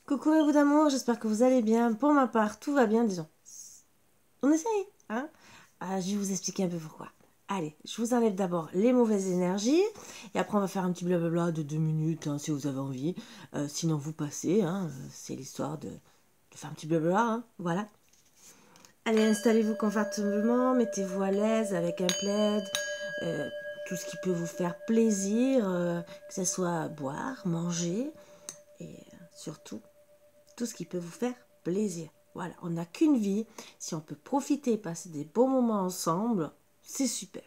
Coucou mes bouts d'amour, j'espère que vous allez bien. Pour ma part, tout va bien, disons. On essaye, hein. Je vais vous expliquer un peu pourquoi. Allez, je vous enlève d'abord les mauvaises énergies. Et après, on va faire un petit blablabla de 2 minutes, hein, si vous avez envie. Sinon, vous passez, hein. C'est l'histoire de faire un petit blabla, hein. Voilà. Allez, installez-vous confortablement, mettez-vous à l'aise avec un plaid. Tout ce qui peut vous faire plaisir, que ce soit boire, manger. Et surtout, tout ce qui peut vous faire plaisir. Voilà, on n'a qu'une vie. Si on peut profiter et passer des bons moments ensemble, c'est super.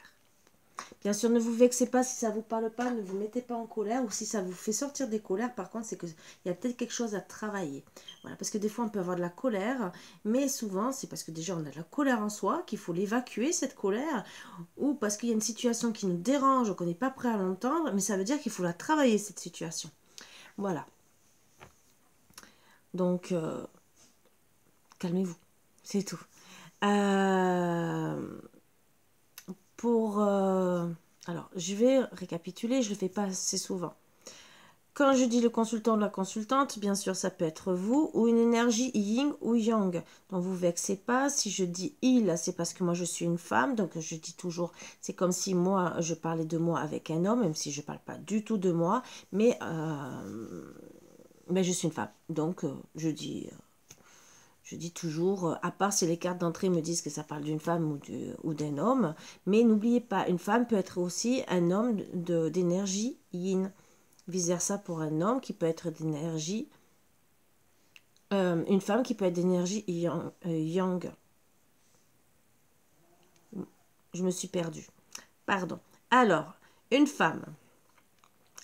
Bien sûr, ne vous vexez pas si ça ne vous parle pas, ne vous mettez pas en colère, ou si ça vous fait sortir des colères, par contre, c'est qu'il y a peut-être quelque chose à travailler. Voilà, parce que des fois, on peut avoir de la colère, mais souvent, c'est parce que déjà, on a de la colère en soi, qu'il faut l'évacuer, cette colère, ou parce qu'il y a une situation qui nous dérange, qu'on n'est pas prêt à l'entendre, mais ça veut dire qu'il faut la travailler, cette situation. Voilà. Donc, calmez-vous, c'est tout. Alors, je vais récapituler, je ne le fais pas assez souvent. Quand je dis le consultant ou la consultante, bien sûr, ça peut être vous ou une énergie yin ou yang. Donc, vous vexez pas. Si je dis il, c'est parce que moi, je suis une femme. Donc, je dis toujours, c'est comme si moi, je parlais de moi avec un homme, même si je ne parle pas du tout de moi. Mais je suis une femme. Donc, je dis toujours, à part si les cartes d'entrée me disent que ça parle d'une femme ou d'un homme, mais n'oubliez pas, une femme peut être aussi un homme d'énergie yin. Vice versa pour un homme qui peut être d'énergie, une femme qui peut être d'énergie yang. Je me suis perdue. Pardon. Alors, une femme.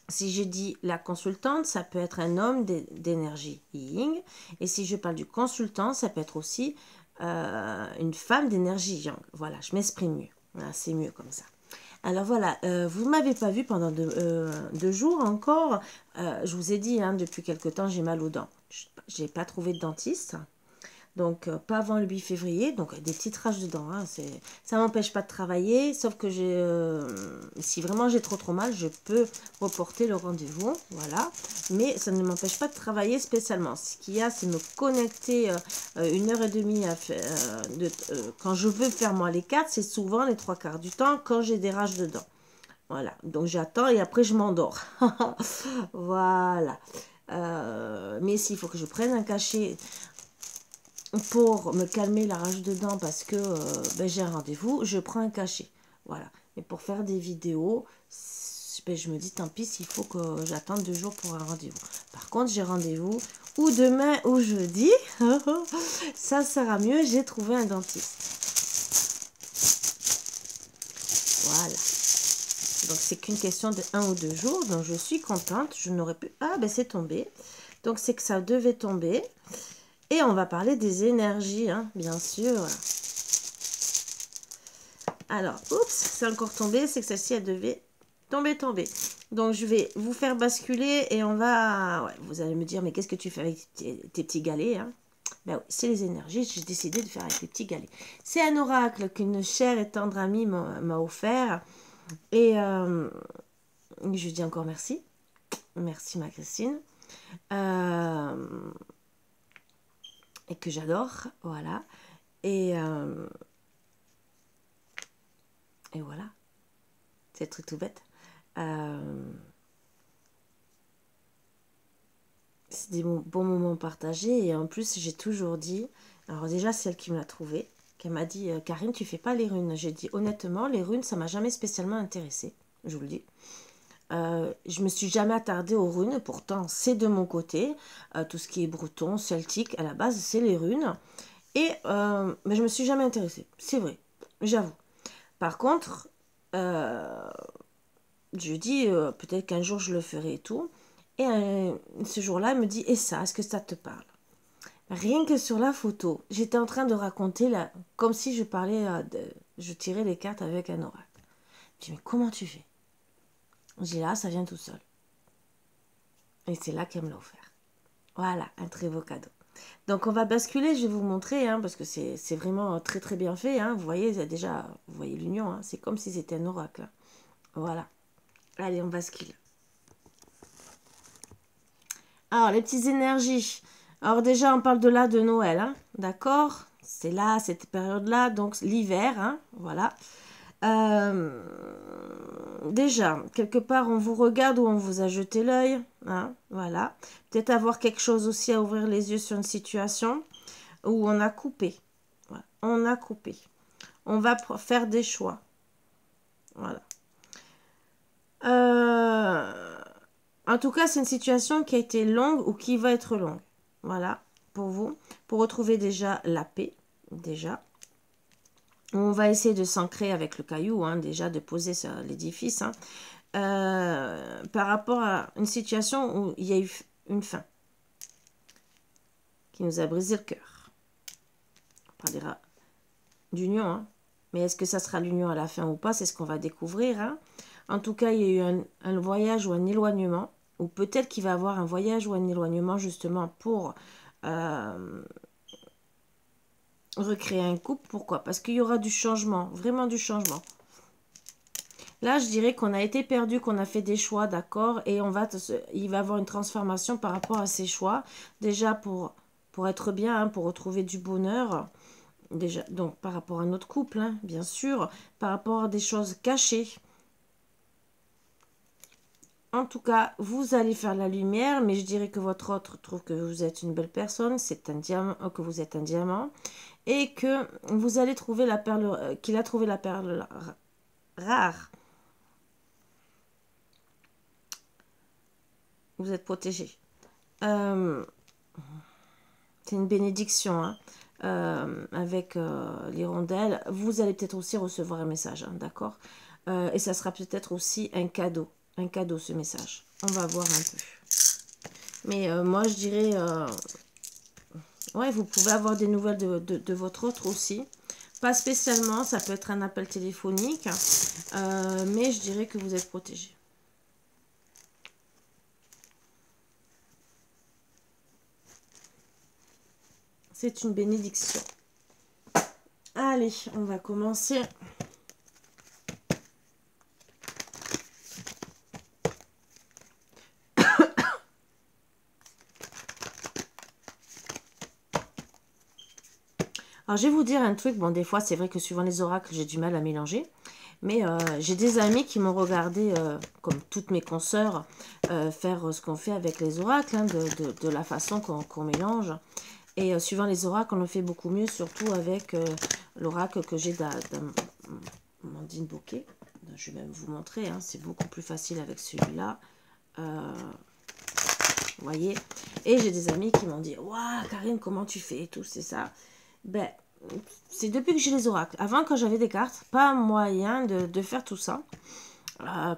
Si je dis la consultante, ça peut être un homme d'énergie yin. Et si je parle du consultant, ça peut être aussi une femme d'énergie yang. Voilà, je m'exprime mieux. Voilà, c'est mieux comme ça. Alors voilà, vous ne m'avez pas vu pendant 2 jours encore. Je vous ai dit, hein, depuis quelque temps, j'ai mal aux dents. Je n'ai pas trouvé de dentiste. Donc, pas avant le 8 février. Donc, des petites rages de dents. Hein, ça ne m'empêche pas de travailler. Sauf que si vraiment j'ai trop mal, je peux reporter le rendez-vous. Voilà. Mais ça ne m'empêche pas de travailler spécialement. Ce qu'il y a, c'est me connecter 1 heure et demie quand je veux faire moi les cartes. C'est souvent les 3 quarts du temps quand j'ai des rages de dents. Voilà. Donc, j'attends et après, je m'endors. Voilà. Mais s'il faut que je prenne un cachet pour me calmer la rage de dents parce que j'ai un rendez-vous, je prends un cachet. Voilà. Mais pour faire des vidéos, je me dis tant pis s'il faut que j'attende 2 jours pour un rendez-vous. Par contre, j'ai rendez-vous ou demain ou jeudi. Ça sera mieux, j'ai trouvé un dentiste. Voilà. Donc, c'est qu'une question de 1 ou 2 jours. Donc, je suis contente. Je n'aurais pu... Ah, ben c'est tombé. Donc, c'est que ça devait tomber. Et on va parler des énergies, hein, bien sûr. Alors, oups, c'est encore tombé. C'est que celle-ci, elle devait tomber. Donc, je vais vous faire basculer et on va... Ouais, vous allez me dire, mais qu'est-ce que tu fais avec tes petits galets, hein? Ben oui, c'est les énergies. J'ai décidé de faire avec les petits galets. C'est un oracle qu'une chère et tendre amie m'a offert. Et je dis encore merci. Merci, ma Christine. Et que j'adore. Voilà. Et voilà. C'est le truc tout bête. C'est des bons moments partagés. Et en plus, j'ai toujours dit... Alors déjà, c'est elle qui me l'a trouvé. Qu'elle m'a dit, Karine, tu fais pas les runes. J'ai dit, honnêtement, les runes, ça m'a jamais spécialement intéressée. Je vous le dis. Je me suis jamais attardée aux runes. Pourtant, c'est de mon côté. Tout ce qui est breton, celtique, à la base, c'est les runes. Et mais je me suis jamais intéressée. C'est vrai. J'avoue. Par contre... je dis peut-être qu'un jour je le ferai et tout. Et ce jour-là, elle me dit, et ça, est-ce que ça te parle? Rien que sur la photo, j'étais en train de raconter, comme si je parlais, je tirais les cartes avec un oracle. Je dis, mais comment tu fais? Je dis, là, ça vient tout seul. Et c'est là qu'elle me l'a offert. Voilà, un très beau cadeau. Donc on va basculer, je vais vous montrer, hein, parce que c'est vraiment très très bien fait. Hein. Vous voyez, déjà, vous voyez l'union, hein, c'est comme si c'était un oracle. Voilà. Allez, on bascule. Alors, les petites énergies. Alors déjà, on parle de là de Noël, hein, d'accord? C'est là, cette période-là, donc l'hiver, hein, voilà. Euh, déjà, quelque part, on vous regarde ou on vous a jeté l'œil, hein, voilà. Peut-être avoir quelque chose aussi à ouvrir les yeux sur une situation où on a coupé. Voilà. On a coupé. On va faire des choix. Voilà. En tout cas, c'est une situation qui a été longue ou qui va être longue. Voilà, pour vous. Pour retrouver déjà la paix, déjà. On va essayer de s'ancrer avec le caillou, hein, déjà, de poser sur l'édifice. Hein. Par rapport à une situation où il y a eu une fin qui nous a brisé le cœur. On parlera d'union, hein. Mais est-ce que ça sera l'union à la fin ou pas? C'est ce qu'on va découvrir. Hein. En tout cas, il y a eu un voyage ou un éloignement, ou peut-être qu'il va y avoir un voyage ou un éloignement justement pour recréer un couple. Pourquoi? Parce qu'il y aura du changement, vraiment du changement. Là, je dirais qu'on a été perdu, qu'on a fait des choix, d'accord, et il va y avoir une transformation par rapport à ces choix. Déjà pour être bien, hein, pour retrouver du bonheur. Déjà, donc par rapport à notre couple, hein, bien sûr, par rapport à des choses cachées. En tout cas, vous allez faire la lumière, mais je dirais que votre autre trouve que vous êtes une belle personne, c'est un diamant, que vous êtes un diamant, et que vous allez trouver la perle, qu'il a trouvé la perle rare. Vous êtes protégé. C'est une bénédiction, hein. Avec l'hirondelle. Vous allez peut-être aussi recevoir un message, hein, d'accord? Et ça sera peut-être aussi un cadeau. Un cadeau, ce message. On va voir un peu. Mais moi, je dirais... ouais, vous pouvez avoir des nouvelles de votre autre aussi. Pas spécialement, ça peut être un appel téléphonique. Mais je dirais que vous êtes protégé. C'est une bénédiction. Allez, on va commencer. Alors, je vais vous dire un truc. Bon, des fois, c'est vrai que suivant les oracles, j'ai du mal à mélanger. Mais j'ai des amis qui m'ont regardé, comme toutes mes consoeurs, faire ce qu'on fait avec les oracles, hein, de la façon qu'on mélange. Et suivant les oracles, on le fait beaucoup mieux, surtout avec l'oracle que j'ai d'Amandine Bouquet. Je vais même vous montrer, hein, c'est beaucoup plus facile avec celui-là. Vous voyez? Et j'ai des amis qui m'ont dit « Waouh, Karine, comment tu fais ?» et tout, c'est ça. Ben, c'est depuis que j'ai les oracles. Avant, quand j'avais des cartes, pas moyen de faire tout ça.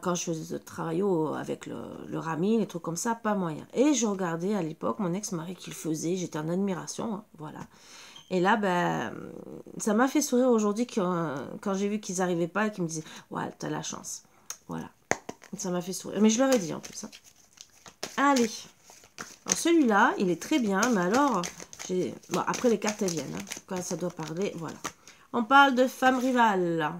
Quand je faisais le travail avec le Rami, les trucs comme ça, pas moyen. Et je regardais à l'époque mon ex-mari qui le faisait, j'étais en admiration, hein, voilà. Et là, ben, ça m'a fait sourire aujourd'hui quand j'ai vu qu'ils n'arrivaient pas et qu'ils me disaient « Ouais, t'as la chance. » Voilà, ça m'a fait sourire. Mais je leur ai dit en plus. Hein. Allez, alors celui-là, il est très bien, mais alors, bon, après les cartes elles viennent, hein. Quand ça doit parler, voilà. On parle de femme rivale.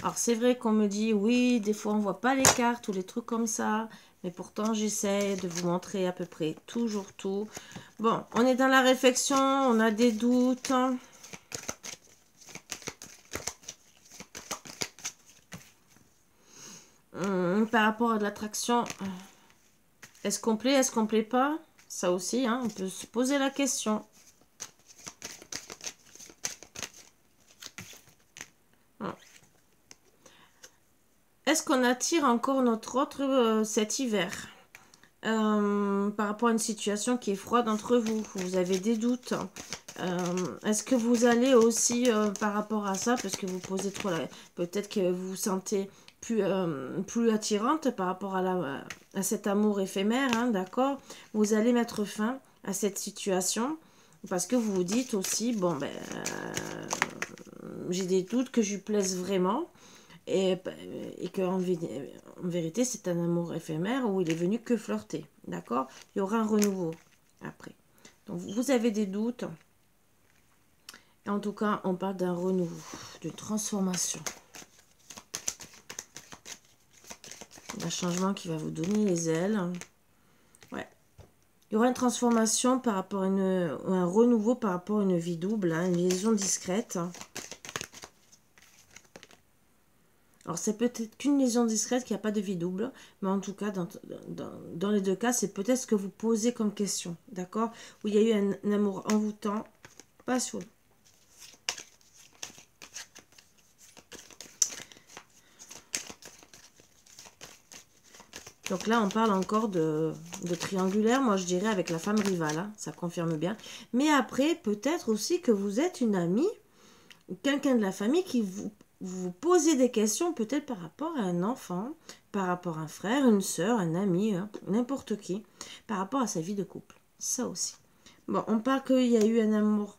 Alors, c'est vrai qu'on me dit, oui, des fois, on ne voit pas les cartes ou les trucs comme ça. Mais pourtant, j'essaie de vous montrer à peu près toujours tout. Bon, on est dans la réflexion, on a des doutes. Par rapport à de l'attraction, est-ce qu'on plaît, est-ce qu'on plaît pas? Ça aussi, hein, on peut se poser la question. Est-ce qu'on attire encore notre autre cet hiver par rapport à une situation qui est froide entre vous? Vous avez des doutes. Est-ce que vous allez aussi par rapport à ça, parce que vous posez trop la... Peut-être que vous vous sentez plus attirante par rapport à cet amour éphémère, hein, d'accord? Vous allez mettre fin à cette situation parce que vous vous dites aussi, bon, ben, j'ai des doutes que je lui plaise vraiment. Et qu'en vérité, c'est un amour éphémère où il est venu que flirter. D'accord? Il y aura un renouveau après. Donc, vous avez des doutes. Et en tout cas, on parle d'un renouveau, d'une transformation. Un changement qui va vous donner les ailes. Ouais. Il y aura une transformation par rapport à un renouveau par rapport à une vie double, hein, une liaison discrète. Alors, c'est peut-être qu'une liaison discrète qui n'a pas de vie double, mais en tout cas, dans les deux cas, c'est peut-être ce que vous posez comme question, d'accord? Où il y a eu un amour envoûtant, passion. Donc là, on parle encore de triangulaire, moi je dirais avec la femme rivale, hein, ça confirme bien. Mais après, peut-être aussi que vous êtes une amie, ou quelqu'un de la famille qui vous posez des questions peut-être par rapport à un enfant, par rapport à un frère, une soeur, un ami, hein, n'importe qui, par rapport à sa vie de couple. Ça aussi. Bon, on parle qu'il y a eu un amour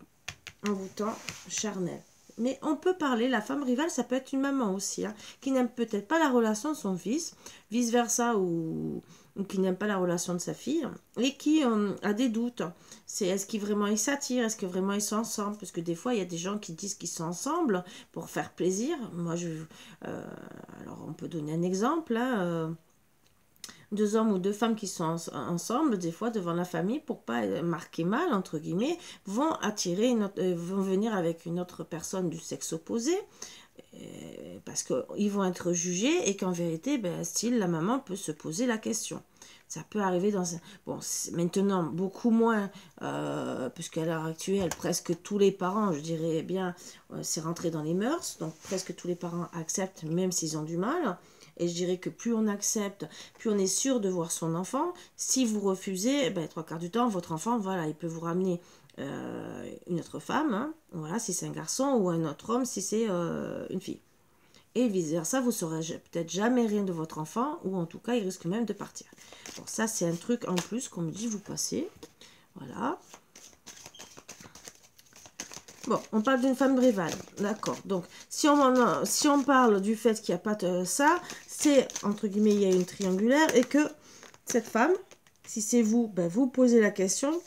envoûtant, charnel. Mais on peut parler, la femme rivale, ça peut être une maman aussi, hein, qui n'aime peut-être pas la relation de son fils, vice-versa, ou qui n'aime pas la relation de sa fille, et qui a des doutes. C'est est-ce qu'ils vraiment ils s'attirent, est-ce que vraiment ils sont ensemble? Parce que des fois, il y a des gens qui disent qu'ils sont ensemble pour faire plaisir. Moi, alors, on peut donner un exemple, là, deux hommes ou deux femmes qui sont ensemble, des fois devant la famille, pour pas marquer mal, entre guillemets, vont attirer vont venir avec une autre personne du sexe opposé, parce qu'ils vont être jugés et qu'en vérité, ben, style, la maman peut se poser la question. Ça peut arriver dans un... Bon, maintenant, beaucoup moins, puisqu'à l'heure actuelle, presque tous les parents, je dirais bien, c'est rentré dans les mœurs, donc presque tous les parents acceptent, même s'ils ont du mal. Et je dirais que plus on accepte, plus on est sûr de voir son enfant. Si vous refusez, ben, trois quarts du temps, votre enfant, voilà, il peut vous ramener une autre femme, hein, voilà, si c'est un garçon, ou un autre homme, si c'est une fille. Et vice-versa, vous ne saurez peut-être jamais rien de votre enfant, ou en tout cas, il risque même de partir. Bon, ça, c'est un truc en plus qu'on me dit, vous passez. Voilà. Bon, on parle d'une femme rivale, d'accord. Donc, si on parle du fait qu'il n'y a pas de ça, c'est, entre guillemets, il y a une triangulaire, et que cette femme, si c'est vous, ben, vous posez la question,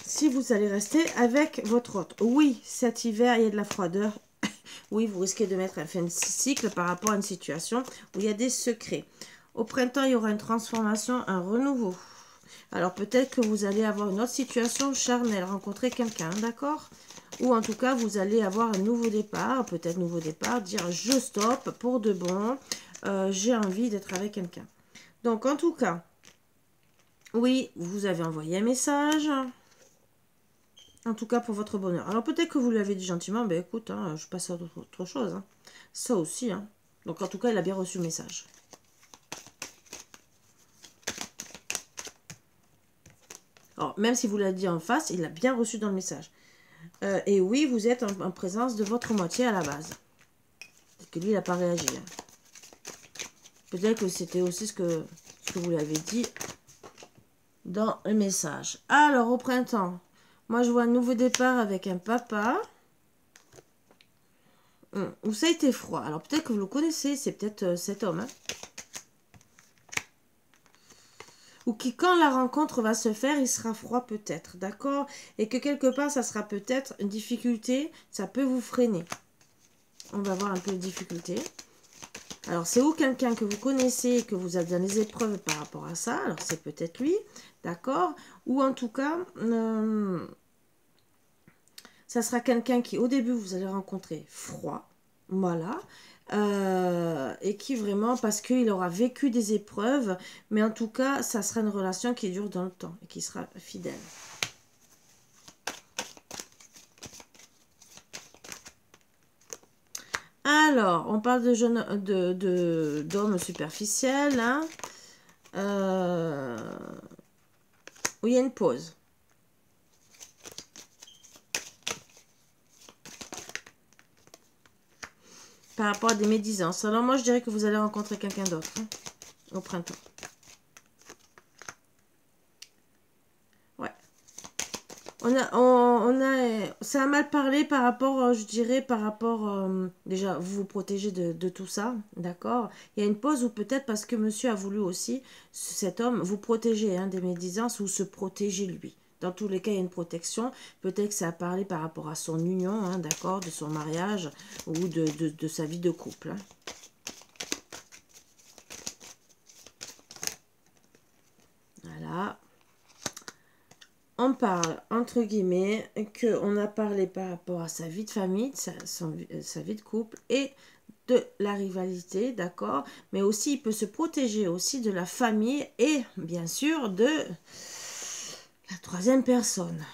si vous allez rester avec votre hôte. Oui, cet hiver, il y a de la froideur. Oui, vous risquez de mettre un fin de cycle par rapport à une situation où il y a des secrets. Au printemps, il y aura une transformation, un renouveau. Alors, peut-être que vous allez avoir une autre situation charnelle, rencontrer quelqu'un, d'accord? Ou en tout cas, vous allez avoir un nouveau départ, peut-être nouveau départ, dire je stoppe pour de bon, j'ai envie d'être avec quelqu'un. Donc, en tout cas, oui, vous avez envoyé un message. En tout cas, pour votre bonheur. Alors, peut-être que vous l'avez dit gentiment. Ben, écoute, hein, je passe à autre chose. Hein. Ça aussi. Hein. Donc, en tout cas, il a bien reçu le message. Alors, même si vous l'avez dit en face, il l'a bien reçu dans le message. Et oui, vous êtes en présence de votre moitié à la base. Parce que lui, il n'a pas réagi. Hein. Peut-être que c'était aussi ce que vous l'avez dit dans le message. Alors, au printemps, moi, je vois un nouveau départ avec un papa. Où ça a été froid. Alors, peut-être que vous le connaissez. C'est peut-être cet homme. Hein. Ou qui, quand la rencontre va se faire, il sera froid peut-être. D'accord? Et que quelque part, ça sera peut-être une difficulté. Ça peut vous freiner. On va voir un peu de difficulté. Alors, c'est où quelqu'un que vous connaissez et que vous avez dans les épreuves par rapport à ça. Alors, c'est peut-être lui. D'accord? Ou en tout cas... ça sera quelqu'un qui, au début, vous allez rencontrer froid. Voilà. Et qui vraiment, parce qu'il aura vécu des épreuves, mais en tout cas, ça sera une relation qui dure dans le temps et qui sera fidèle. Alors, on parle d'hommes superficiels. Hein. Où il y a une pause. Par rapport à des médisances. Alors moi, je dirais que vous allez rencontrer quelqu'un d'autre hein, au printemps. Ouais. Ça a mal parlé par rapport, je dirais, par rapport, déjà, vous vous protégez de tout ça, d'accord? Il y a une pause où peut-être parce que monsieur a voulu aussi, cet homme, vous protéger hein, des médisances ou se protéger lui. Dans tous les cas, il y a une protection. Peut-être que ça a parlé par rapport à son union, hein, d'accord, de son mariage ou de sa vie de couple. Hein. Voilà. on parle, entre guillemets, qu'on a parlé par rapport à sa vie de famille, sa vie de couple et de la rivalité, d'accord? Mais aussi, il peut se protéger aussi de la famille et, bien sûr, de la troisième personne.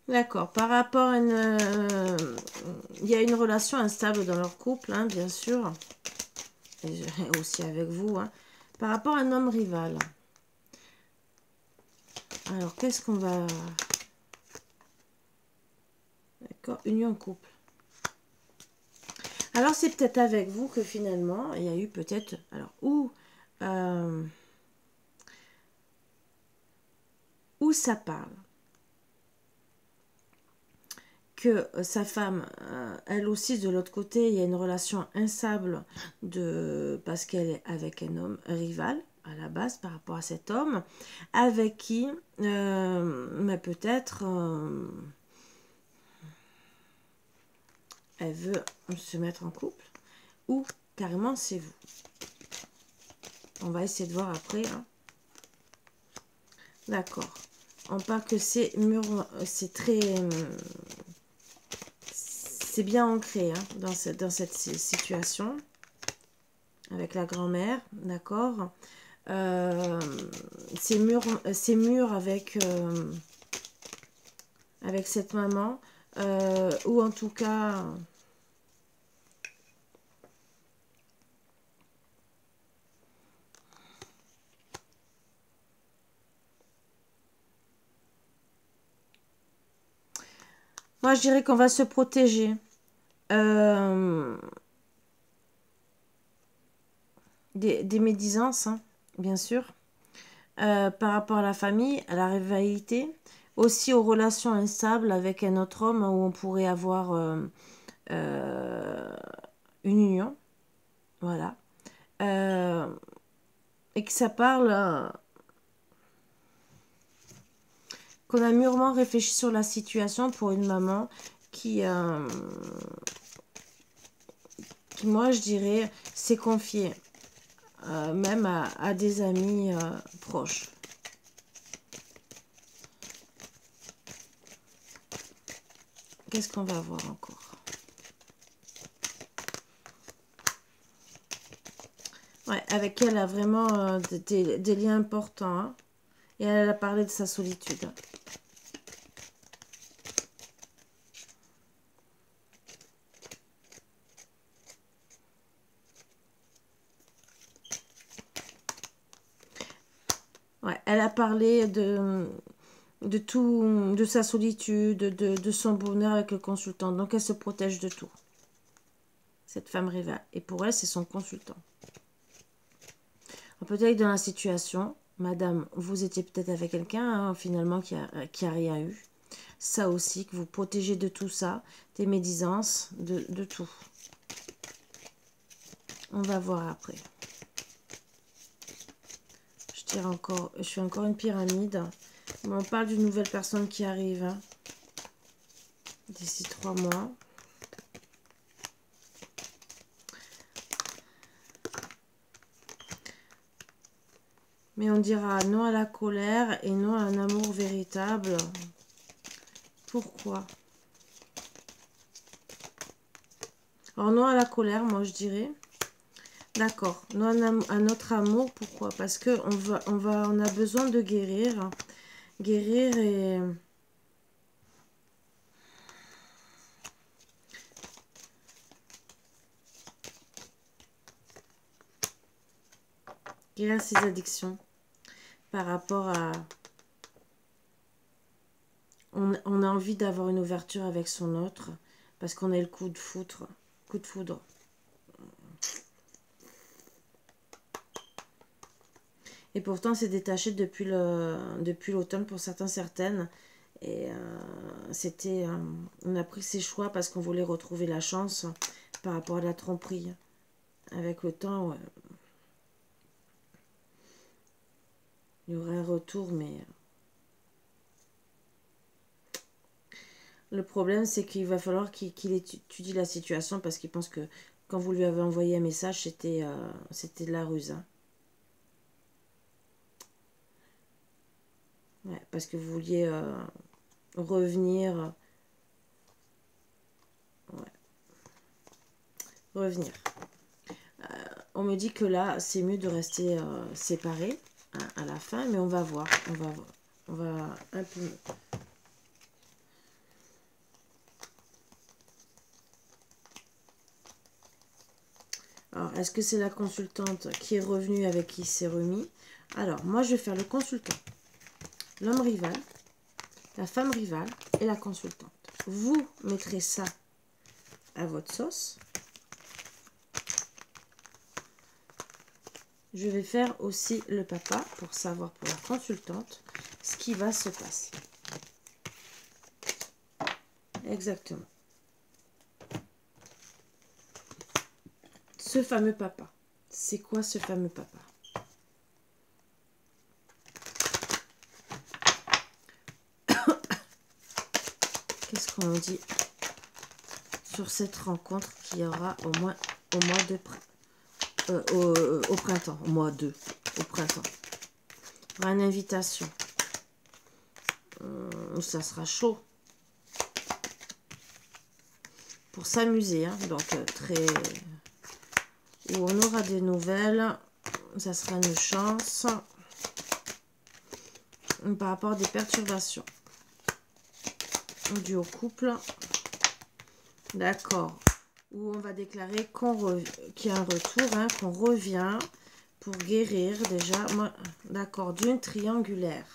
D'accord. Par rapport à il y a une relation instable dans leur couple, hein, bien sûr. Et aussi avec vous. Hein. Par rapport à un homme rival. Alors, qu'est-ce qu'on va... D'accord. Union couple. Alors, c'est peut-être avec vous que finalement, il y a eu peut-être... Alors, où ça parle que sa femme, elle aussi de l'autre côté, il y a une relation instable parce qu'elle est avec un homme rival à la base par rapport à cet homme, avec qui mais peut-être elle veut se mettre en couple, ou carrément c'est vous. On va essayer de voir après. Hein. D'accord. On parle que c'est très... c'est bien ancré hein, dans cette situation avec la grand-mère, d'accord. C'est mûr avec cette maman, ou en tout cas... Moi, je dirais qu'on va se protéger. Des médisances, hein, bien sûr. Par rapport à la famille, à la rivalité. Aussi aux relations instables avec un autre homme où on pourrait avoir une union. Voilà. Et que ça parle... qu'on a mûrement réfléchi sur la situation pour une maman qui moi, je dirais, s'est confiée, même à des amis proches. Qu'est-ce qu'on va voir encore? Ouais, avec elle a vraiment des liens importants. Hein, et elle a parlé de sa solitude. Ouais, elle a parlé de tout, de sa solitude, de son bonheur avec le consultant. Donc elle se protège de tout. Cette femme rivale. Et pour elle, c'est son consultant. Peut-être dans la situation, madame, vous étiez peut-être avec quelqu'un, hein, finalement, qui a rien eu. Ça aussi, que vous protégez de tout ça, des médisances, de tout. On va voir après. Je fais encore une pyramide. Mais on parle d'une nouvelle personne qui arrive hein, d'ici 3 mois. Mais on dira non à la colère et non à un amour véritable. Pourquoi? Alors non à la colère, moi je dirais. D'accord. Non à notre amour, pourquoi? Parce que on a besoin de guérir. Guérir et... guérir ses addictions par rapport à... On a envie d'avoir une ouverture avec son autre parce qu'on a le coup de foudre. Coup de foudre. Et pourtant, c'est détaché depuis l'automne pour certaines. Et on a pris ses choix parce qu'on voulait retrouver la chance par rapport à la tromperie. Avec le temps, ouais, il y aurait un retour, mais... Le problème, c'est qu'il va falloir qu'il étudie la situation parce qu'il pense que quand vous lui avez envoyé un message, c'était de la ruse. Hein. Ouais, parce que vous vouliez revenir. Ouais, revenir. On me dit que là, c'est mieux de rester séparés hein, à la fin, mais on va voir. On va un peu... Alors, est-ce que c'est la consultante qui est revenue avec qui s'est remis? Alors, moi, je vais faire le consultant, l'homme rival, la femme rivale et la consultante. Vous mettrez ça à votre sauce. Je vais faire aussi le papa pour savoir pour la consultante ce qui va se passer. Exactement. Ce fameux papa. C'est quoi ce fameux papa? Qu'est-ce qu'on dit sur cette rencontre qu'il y aura au mois de au printemps, au printemps. Il y aura une invitation. Ça sera chaud. Pour s'amuser, hein, donc très... Où on aura des nouvelles, ça sera une chance par rapport à des perturbations dues au couple. D'accord. Où on va déclarer qu'il y a un retour, hein, qu'on revient pour guérir déjà. Moi, d'accord, d'une triangulaire.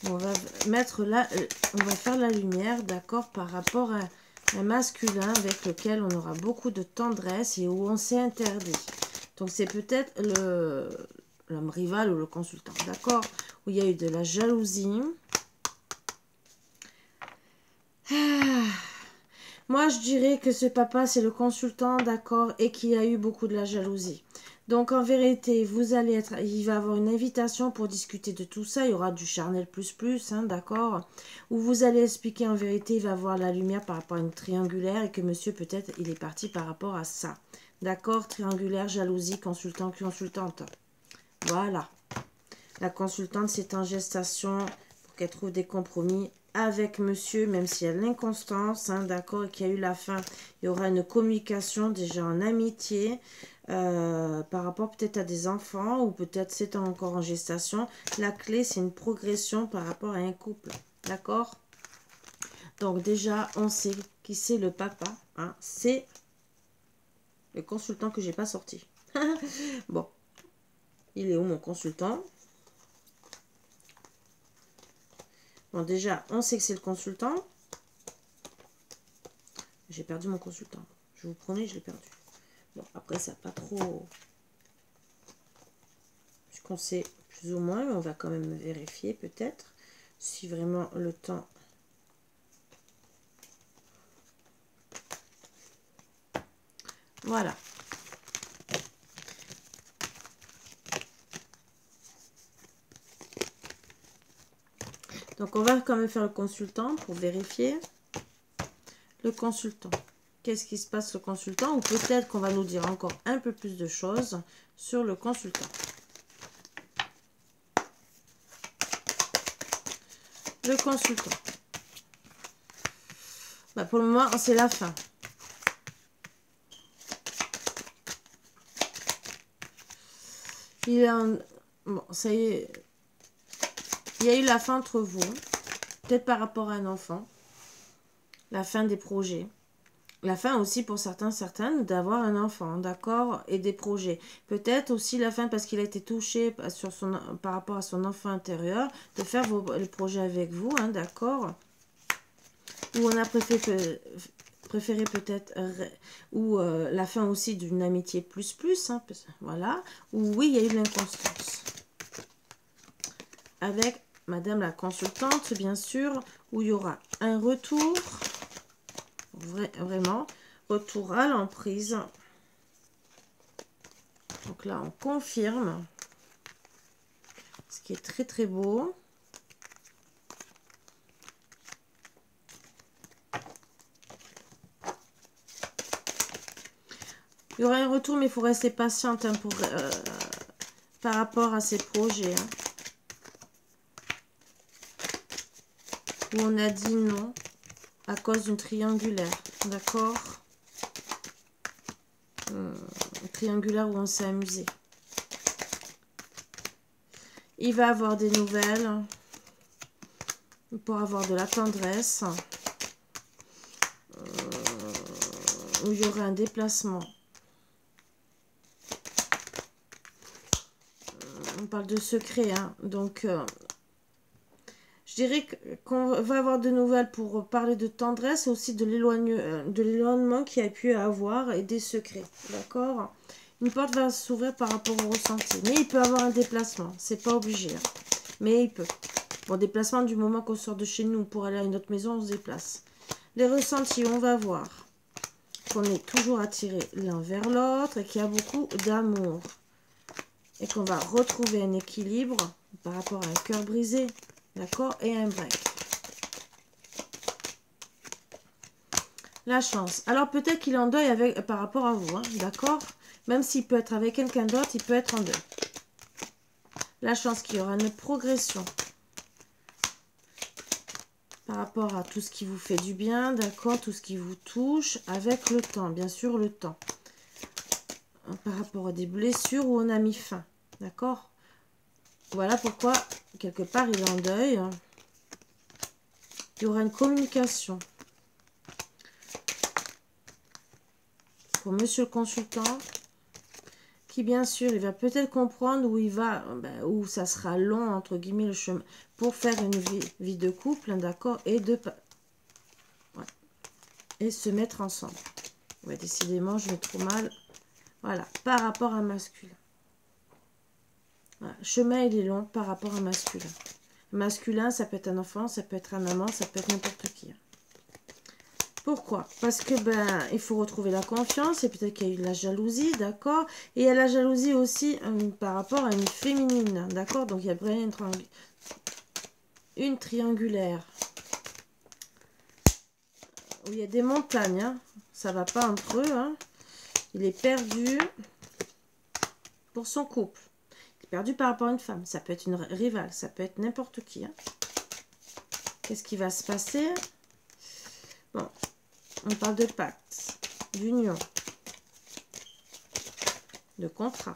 On va mettre là, on va faire la lumière, d'accord, par rapport à un masculin avec lequel on aura beaucoup de tendresse et où on s'est interdit. Donc c'est peut-être l'homme rival ou le consultant, d'accord, où il y a eu de la jalousie. Moi, je dirais que ce papa, c'est le consultant, d'accord, et qu'il y a eu beaucoup de la jalousie. Donc, en vérité, vous allez être... Il va y avoir une invitation pour discuter de tout ça. Il y aura du charnel plus, hein, d'accord, où vous allez expliquer, en vérité, il va avoir la lumière par rapport à une triangulaire et que monsieur, peut-être, il est parti par rapport à ça. D'accord, triangulaire, jalousie, consultant, consultante. Voilà. La consultante, c'est en gestation pour qu'elle trouve des compromis avec monsieur, même s'il y a l'inconstance, hein, d'accord, et qu'il y a eu la fin. Il y aura une communication déjà en amitié par rapport peut-être à des enfants ou peut-être c'est encore en gestation. La clé, c'est une progression par rapport à un couple, d'accord. Donc déjà, on sait qui c'est le papa, hein, c'est le consultant que j'ai pas sorti. Bon, il est où mon consultant? Bon, déjà, on sait que c'est le consultant. J'ai perdu mon consultant. Je vous promets, je l'ai perdu. Bon, après, ça n'a pas trop... Puisqu'on sait plus ou moins, mais on va quand même vérifier peut-être si vraiment le temps... Voilà. Donc, on va quand même faire le consultant pour vérifier. Le consultant. Qu'est-ce qui se passe le consultant? Ou peut-être qu'on va nous dire encore un peu plus de choses sur le consultant. Le consultant. Bah, pour le moment, c'est la fin. Il est en... Bon, ça y est. Il y a eu la fin entre vous. Peut-être par rapport à un enfant. La fin des projets. La fin aussi pour certaines d'avoir un enfant, d'accord, et des projets. Peut-être aussi la fin parce qu'il a été touché par rapport à son enfant intérieur, de faire les projets avec vous, hein, d'accord. Ou on a préféré peut-être, ou la fin aussi d'une amitié plus, hein, voilà. Ou oui, il y a eu l'inconstance. Avec Madame la consultante, bien sûr, où il y aura un retour... Vraiment, retour à l'emprise. Donc là, on confirme. Ce qui est très, très beau. Il y aura un retour, mais il faut rester patiente hein, par rapport à ces projets. Hein, où on a dit non à cause d'une triangulaire. D'accord, triangulaire où on s'est amusé. Il va avoir des nouvelles pour avoir de la tendresse. Où il y aura un déplacement. On parle de secret, hein. Donc je dirais qu'on va avoir de nouvelles pour parler de tendresse et aussi de l'éloignement qu'il y a pu avoir et des secrets. D'accord? Une porte va s'ouvrir par rapport au ressenti. Mais il peut avoir un déplacement. C'est pas obligé. Hein. Mais il peut. Bon, déplacement du moment qu'on sort de chez nous pour aller à une autre maison, on se déplace. Les ressentis, on va voir qu'on est toujours attiré l'un vers l'autre et qu'il y a beaucoup d'amour. Et qu'on va retrouver un équilibre par rapport à un cœur brisé. D'accord? Et un break. La chance. Alors peut-être qu'il est en deuil par rapport à vous. Hein, d'accord? Même s'il peut être avec quelqu'un d'autre, il peut être en deuil. La chance qu'il y aura une progression par rapport à tout ce qui vous fait du bien. D'accord? Tout ce qui vous touche avec le temps. Bien sûr, le temps. Par rapport à des blessures où on a mis fin. D'accord? Voilà pourquoi, quelque part, il est en deuil. Il y aura une communication. Pour monsieur le consultant, qui bien sûr, il va peut-être comprendre où il va, où ça sera long, entre guillemets, le chemin, pour faire une vie de couple, hein, d'accord, et et se mettre ensemble. Ouais, décidément, je vais trop mal. Voilà, par rapport à masculin. Voilà, chemin, il est long par rapport à masculin. Masculin, ça peut être un enfant, ça peut être un amant, ça peut être n'importe qui. Pourquoi? Parce que il faut retrouver la confiance et peut-être qu'il y a eu de la jalousie, d'accord? Et il y a la jalousie aussi par rapport à une féminine, d'accord? Donc il y a bien une triangulaire où il y a des montagnes, hein? Ça va pas entre eux, hein? Il est perdu pour son couple. Il est perdu par rapport à une femme. Ça peut être une rivale, ça peut être n'importe qui. Hein? Qu'est-ce qui va se passer? Bon, on parle de pacte, d'union, de contrat.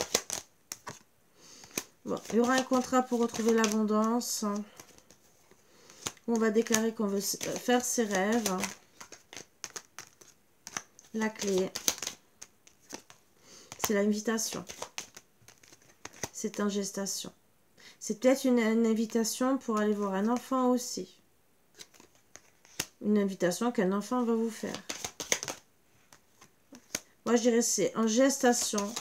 Bon, il y aura un contrat pour retrouver l'abondance. On va déclarer qu'on veut faire ses rêves. La clé, c'est l'invitation. C'est en gestation. C'est peut-être une invitation pour aller voir un enfant aussi. Une invitation qu'un enfant va vous faire. Moi, je dirais c'est en gestation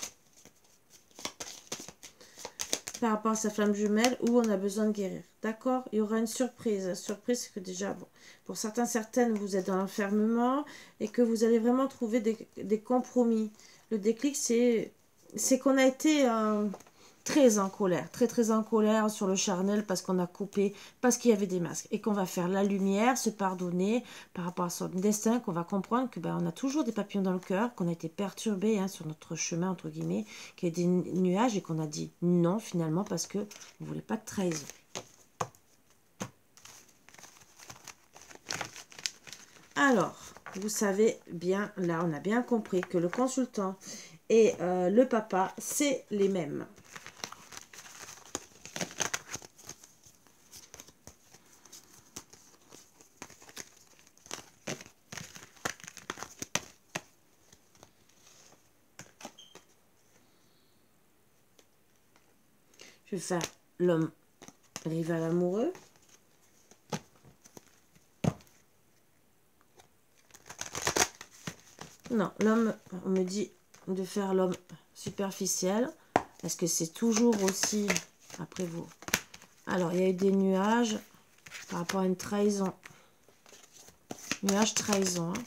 par rapport à sa flamme jumelle où on a besoin de guérir. D'accord? Il y aura une surprise. La surprise, c'est que déjà, bon, pour certains, certaines, vous êtes dans l'enfermement et que vous allez vraiment trouver des compromis. Le déclic, c'est qu'on a été très en colère, très en colère sur le charnel parce qu'on a coupé, parce qu'il y avait des masques. Et qu'on va faire la lumière, se pardonner par rapport à son destin, qu'on va comprendre que on a toujours des papillons dans le cœur, qu'on a été perturbé sur notre chemin, entre guillemets, qu'il y a des nuages et qu'on a dit non finalement parce qu'on ne voulait pas de trahison. Alors, vous savez bien, là on a bien compris que le consultant et le papa, c'est les mêmes. Je vais faire l'homme rival amoureux. Non, l'homme, on me dit de faire l'homme superficiel. Est-ce que c'est toujours aussi, après vous? Alors, il y a eu des nuages par rapport à une trahison. Nuage trahison. Hein.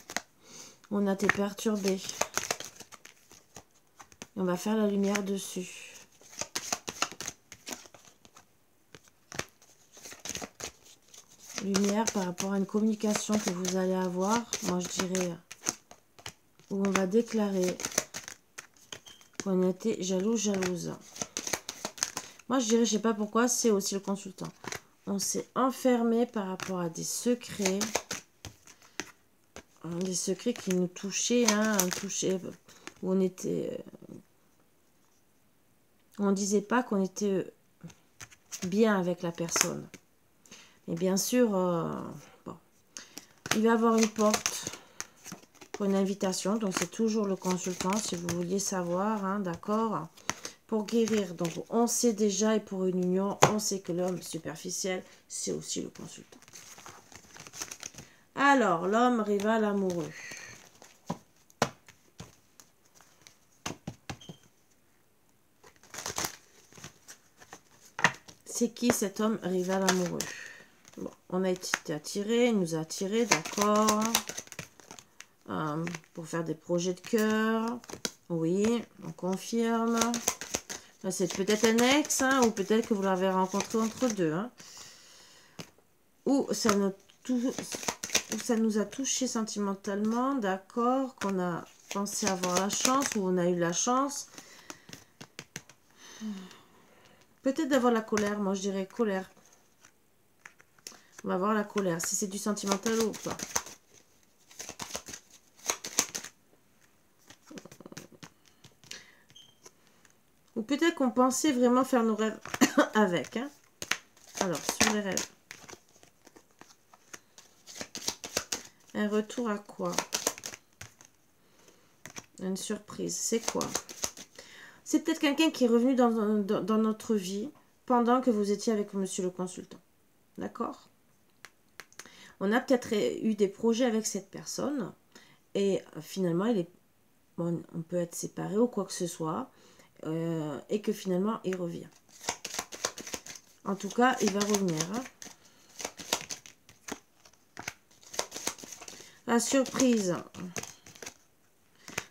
On a été perturbé. Et on va faire la lumière dessus. Lumière par rapport à une communication que vous allez avoir. Moi, je dirais où on va déclarer On était jaloux, jalouse. Moi, je dirais, je sais pas pourquoi, c'est aussi le consultant. On s'est enfermé par rapport à des secrets. Des secrets qui nous touchaient, hein, où on était... on disait pas qu'on était bien avec la personne. Et bien sûr, bon, il va y avoir une porte pour une invitation. Donc, c'est toujours le consultant, si vous vouliez savoir, hein, d'accord? Pour guérir. Donc, on sait déjà, et pour une union, on sait que l'homme superficiel, c'est aussi le consultant. Alors, l'homme rival amoureux. C'est qui cet homme rival amoureux? Bon, on a été attiré, il nous a attiré, d'accord. Pour faire des projets de cœur. Oui, on confirme. C'est peut-être un ex, hein, ou peut-être que vous l'avez rencontré entre deux. Hein. Ou ça nous a touché sentimentalement, d'accord, qu'on a pensé avoir la chance, ou on a eu la chance. Peut-être d'avoir la colère, moi je dirais colère. On va voir la colère, si c'est du sentimental ou pas. Ou peut-être qu'on pensait vraiment faire nos rêves avec. Hein. Alors, sur les rêves. Un retour à quoi? Une surprise, c'est quoi? C'est peut-être quelqu'un qui est revenu dans notre vie pendant que vous étiez avec monsieur le consultant. D'accord? On a peut-être eu des projets avec cette personne et finalement, on peut être séparés ou quoi que ce soit et que finalement, il revient. En tout cas, il va revenir. Hein. La surprise.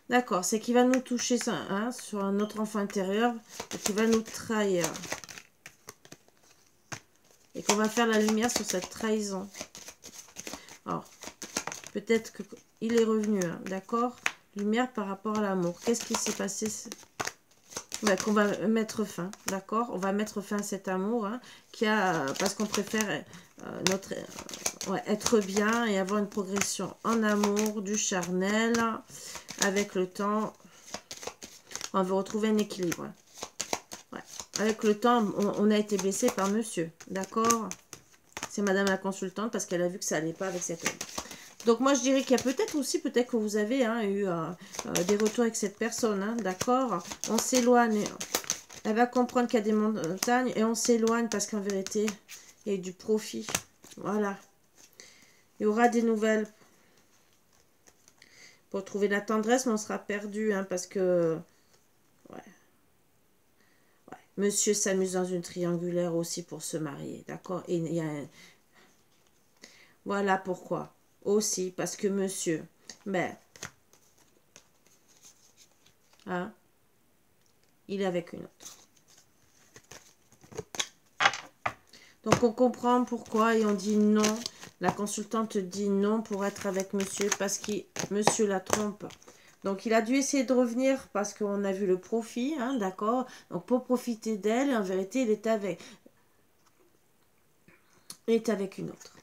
D'accord, c'est qu'il va nous toucher ça, hein, sur notre enfant intérieur et qu'il va nous trahir. Et qu'on va faire la lumière sur cette trahison. Alors, peut-être qu'il est revenu, hein, d'accord? Lumière par rapport à l'amour. Qu'est-ce qui s'est passé? Qu'on va mettre fin, d'accord? On va mettre fin à cet amour, hein, parce qu'on préfère être bien et avoir une progression en amour, du charnel. Avec le temps, on veut retrouver un équilibre. Ouais. Avec le temps, on a été blessé par monsieur, d'accord? C'est madame la consultante parce qu'elle a vu que ça n'allait pas avec cet homme. Donc moi je dirais qu'il y a peut-être aussi, peut-être que vous avez eu des retours avec cette personne, hein, d'accord? On s'éloigne, elle va comprendre qu'il y a des montagnes et on s'éloigne parce qu'en vérité, il y a du profit. Voilà. Il y aura des nouvelles. Pour trouver la tendresse, mais on sera perdu, hein, parce que... Ouais. Monsieur s'amuse dans une triangulaire aussi pour se marier, d'accord? Et il y a un... Voilà pourquoi. Aussi, parce que monsieur... Mais... Hein? Il est avec une autre. Donc on comprend pourquoi et on dit non. La consultante dit non pour être avec monsieur parce que monsieur la trompe. Donc il a dû essayer de revenir parce qu'on a vu le profit, hein, d'accord? Donc pour profiter d'elle, en vérité, il est avec une autre.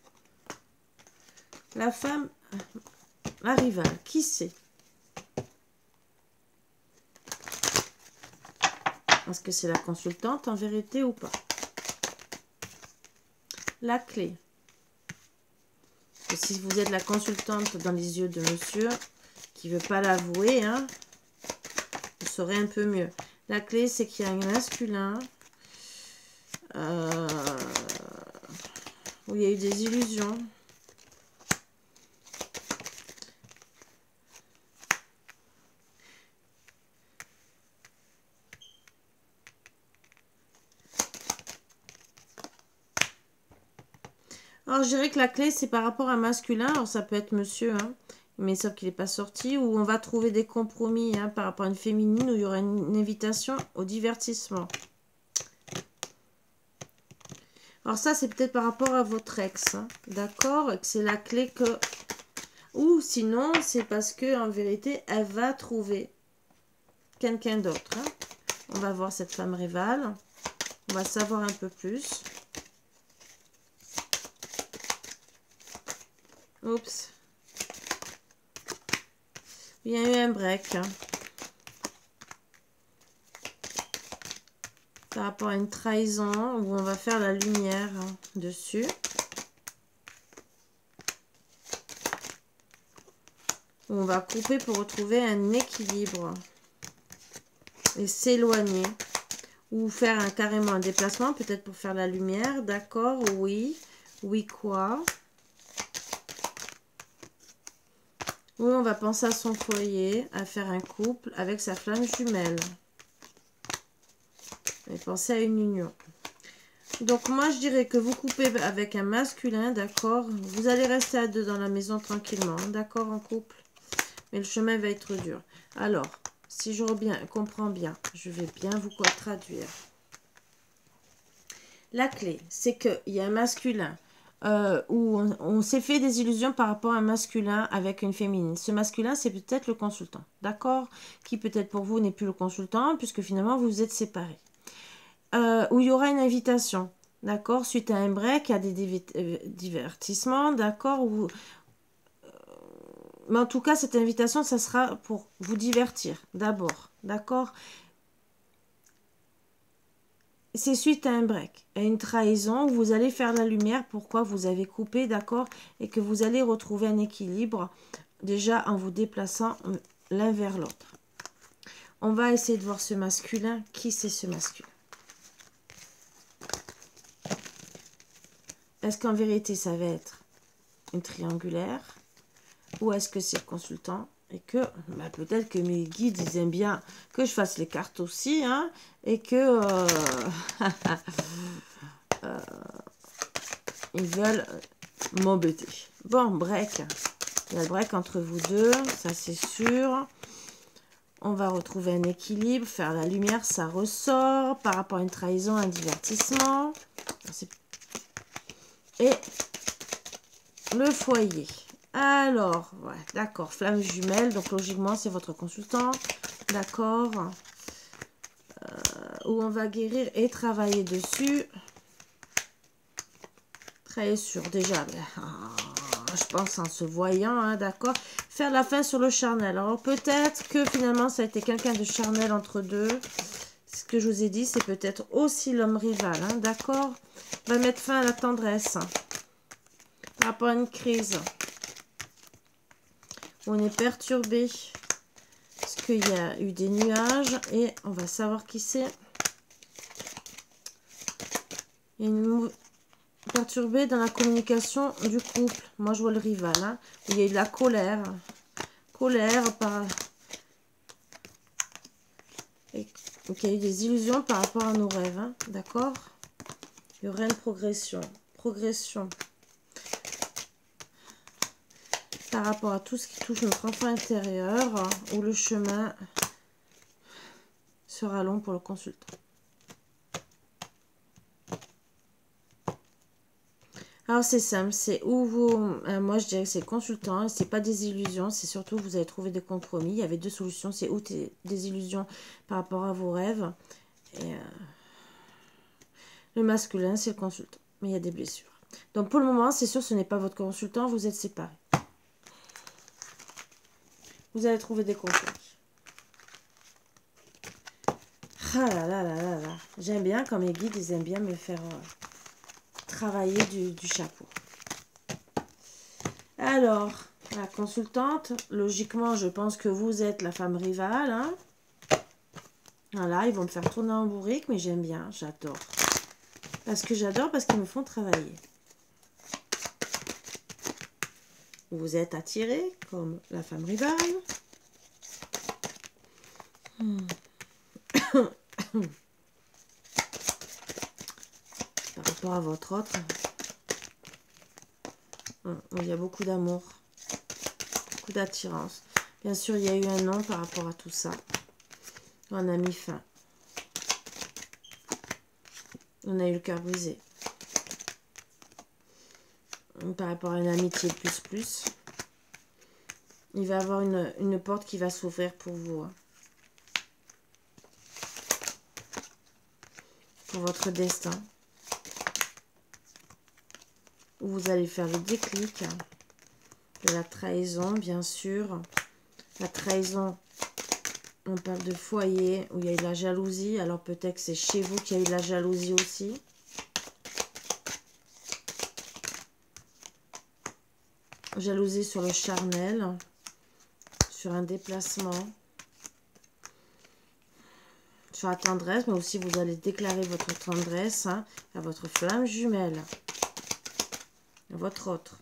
La femme, la rivale, qui c'est? Est-ce que c'est la consultante en vérité ou pas? La clé. Et si vous êtes la consultante dans les yeux de monsieur, qui ne veut pas l'avouer, hein, vous saurez un peu mieux. La clé, c'est qu'il y a un masculin où il y a eu des illusions. Alors, je dirais que la clé, c'est par rapport à un masculin. Alors, ça peut être monsieur, hein, mais sauf qu'il n'est pas sorti. Ou on va trouver des compromis, hein, par rapport à une féminine où il y aura une invitation au divertissement. Alors, ça, c'est peut-être par rapport à votre ex. Hein, d'accord? C'est la clé que... Ou sinon, c'est parce que en vérité, elle va trouver quelqu'un d'autre. Hein. On va voir cette femme rivale. On va savoir un peu plus. Oups. Il y a eu un break. Hein. Par rapport à une trahison où on va faire la lumière dessus. Où on va couper pour retrouver un équilibre. Et s'éloigner. Ou faire carrément un déplacement, peut-être pour faire la lumière. D'accord, oui. Oui, quoi? Oui, on va penser à son foyer, à faire un couple avec sa flamme jumelle. Et penser à une union. Donc, moi, je dirais que vous coupez avec un masculin, d'accord? Vous allez rester à deux dans la maison tranquillement, d'accord, en couple? Mais le chemin va être dur. Alors, si je comprends bien, je vais bien vous traduire. La clé, c'est qu'il y a un masculin où on s'est fait des illusions par rapport à un masculin avec une féminine. Ce masculin, c'est peut-être le consultant, d'accord? Qui peut-être pour vous n'est plus le consultant, puisque finalement vous vous êtes séparés. Où il y aura une invitation, d'accord? Suite à un break, à des divertissements, d'accord? Mais en tout cas, cette invitation, ça sera pour vous divertir, d'abord, d'accord? C'est suite à un break, à une trahison, où vous allez faire la lumière, pourquoi vous avez coupé, d'accord, et que vous allez retrouver un équilibre, déjà en vous déplaçant l'un vers l'autre. On va essayer de voir ce masculin. Qui c'est ce masculin? Est-ce qu'en vérité, ça va être une triangulaire? Ou est-ce que c'est le consultant? Et que peut-être que mes guides, ils aiment bien que je fasse les cartes aussi, hein, et que ils veulent m'embêter. Bon, break. Il y a le break entre vous deux, ça c'est sûr. On va retrouver un équilibre, faire la lumière, ça ressort. Par rapport à une trahison, un divertissement. Et le foyer. Alors, ouais, d'accord, flamme jumelle, donc logiquement c'est votre consultant, d'accord, où on va guérir et travailler dessus, travailler sur déjà, je pense en se voyant, hein, d'accord, faire la fin sur le charnel. Alors peut-être que finalement ça a été quelqu'un de charnel entre deux, ce que je vous ai dit, c'est peut-être aussi l'homme rival, hein, d'accord, va mettre fin à la tendresse, par rapport à une crise. On est perturbé parce qu'il y a eu des nuages et on va savoir qui c'est. Il y a une perturbé dans la communication du couple. Moi, je vois le rival. Hein. Il y a eu de la colère. Colère par... Et donc, il y a eu des illusions par rapport à nos rêves. Hein. D'accord? Il y aurait une progression. Progression. Par rapport à tout ce qui touche notre enfant intérieur, où le chemin sera long pour le consultant. Alors c'est simple, c'est où vous, moi je dirais que c'est consultant, c'est pas des illusions, c'est surtout vous avez trouvé des compromis. Il y avait deux solutions, c'est ou des illusions par rapport à vos rêves, et le masculin c'est le consultant, mais il y a des blessures. Donc pour le moment, c'est sûr, ce n'est pas votre consultant, vous êtes séparés. Vous allez trouver des confiances. Ah là là là là là. J'aime bien quand mes guides, ils aiment bien me faire travailler du chapeau. Alors, la consultante, logiquement, je pense que vous êtes la femme rivale. Hein. Voilà, ils vont me faire tourner en bourrique, mais j'aime bien, j'adore. Parce que j'adore, parce qu'ils me font travailler. Vous êtes attiré comme la femme rivale. Par rapport à votre autre, il y a beaucoup d'amour, beaucoup d'attirance. Bien sûr, il y a eu un non par rapport à tout ça. On a mis fin. On a eu le cœur brisé. Par rapport à une amitié plus. Il va y avoir une porte qui va s'ouvrir pour vous. Hein. pour votre destin. Vous allez faire le déclic de la trahison, bien sûr. La trahison, on parle de foyer où il y a eu de la jalousie. Alors peut-être que c'est chez vous qu'il y a eu de la jalousie aussi. Jalousie sur le charnel, sur un déplacement, sur la tendresse, mais aussi vous allez déclarer votre tendresse à votre flamme jumelle, à votre autre,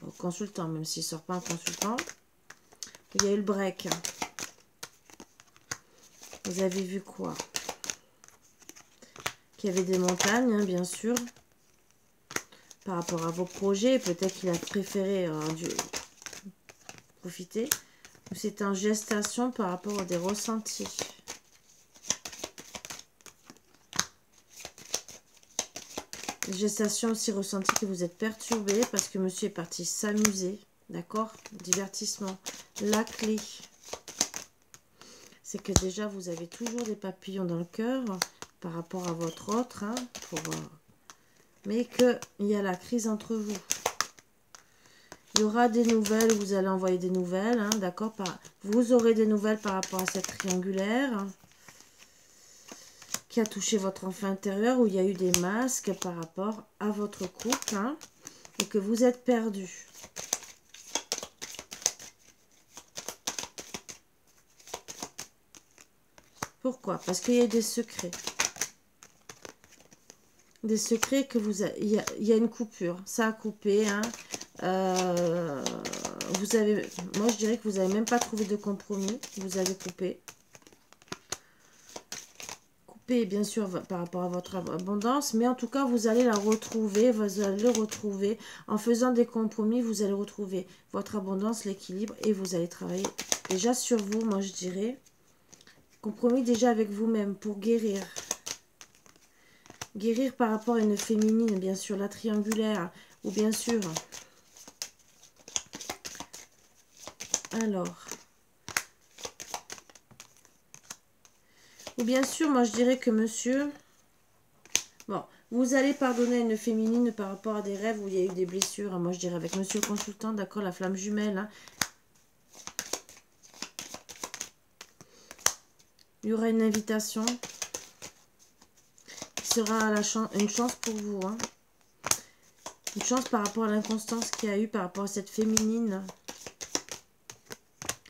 au consultant, même s'il ne sort pas un consultant. Il y a eu le break. Vous avez vu quoi? Qu'il y avait des montagnes, bien sûr, par rapport à vos projets. Peut-être qu'il a préféré profiter. Ou c'est en gestation par rapport à des ressentis. Gestation aussi ressentie que vous êtes perturbé parce que monsieur est parti s'amuser. D'accord? Divertissement. La clé, c'est que déjà vous avez toujours des papillons dans le cœur par rapport à votre autre. Hein, mais qu'il y a la crise entre vous. Il y aura des nouvelles, vous allez envoyer des nouvelles. Hein, d'accord? Vous aurez des nouvelles par rapport à cette triangulaire qui a touché votre enfant intérieur, où il y a eu des masques par rapport à votre couple, hein, et que vous êtes perdu. Pourquoi? Parce qu'il y a des secrets. Des secrets que vous... Il y a une coupure. Ça a coupé, hein. Vous avez... Moi, je dirais que vous n'avez même pas trouvé de compromis. Vous avez coupé. Bien sûr par rapport à votre abondance, mais en tout cas vous allez la retrouver, vous allez le retrouver en faisant des compromis. Vous allez retrouver votre abondance, l'équilibre, et vous allez travailler déjà sur vous. Moi je dirais compromis déjà avec vous-même pour guérir par rapport à une féminine, bien sûr, la triangulaire, ou bien sûr alors. Ou bien sûr, moi je dirais que monsieur, bon, vous allez pardonner à une féminine par rapport à des rêves où il y a eu des blessures. Hein, moi je dirais avec monsieur le consultant, d'accord, la flamme jumelle. Hein. Il y aura une invitation qui sera une chance pour vous. Hein. Une chance par rapport à l'inconstance qu'il y a eu par rapport à cette féminine.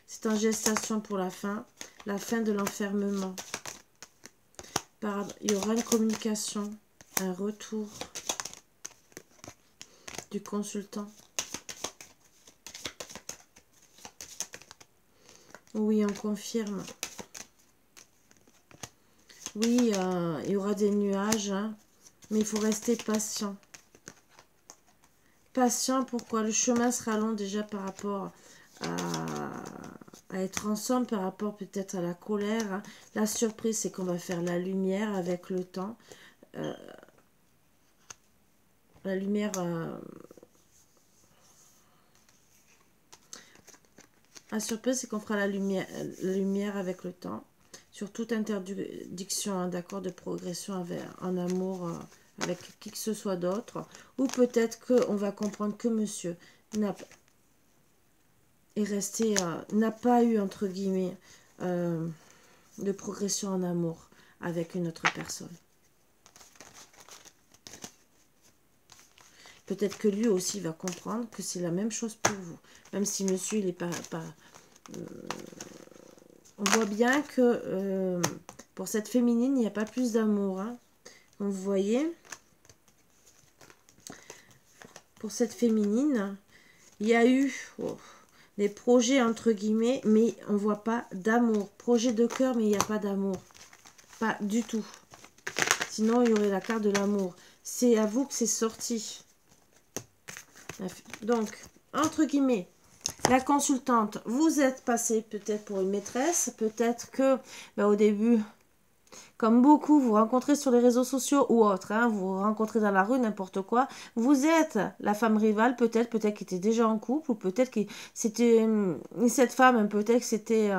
C'est en gestation pour la fin de l'enfermement. Il y aura une communication, un retour du consultant. Oui, on confirme. Oui, il y aura des nuages, hein, mais il faut rester patient. Patient, pourquoi? Le chemin sera long déjà par rapport à être ensemble, par rapport peut-être à la colère. Hein. La surprise, c'est qu'on va faire la lumière avec le temps. La lumière... la surprise, c'est qu'on fera la lumière avec le temps. Sur toute interdiction, hein, d'accord, de progression en amour avec qui que ce soit d'autre. Ou peut-être qu'on va comprendre que monsieur n'a pas eu, entre guillemets, de progression en amour avec une autre personne. Peut-être que lui aussi va comprendre que c'est la même chose pour vous. Même si monsieur, il n'est pas on voit bien que pour cette féminine, il n'y a pas plus d'amour. Hein. Comme vous voyez, pour cette féminine, il y a eu des projets entre guillemets, mais on ne voit pas d'amour. Projet de cœur, mais il n'y a pas d'amour. Pas du tout. Sinon, il y aurait la carte de l'amour. C'est à vous que c'est sorti. Donc, entre guillemets, la consultante, vous êtes passé peut-être pour une maîtresse. Peut-être que au début, Comme beaucoup, vous rencontrez sur les réseaux sociaux ou autres, hein, vous vous rencontrez dans la rue, n'importe quoi, vous êtes la femme rivale, peut-être qui était déjà en couple, ou peut-être que c'était cette femme, peut-être que c'était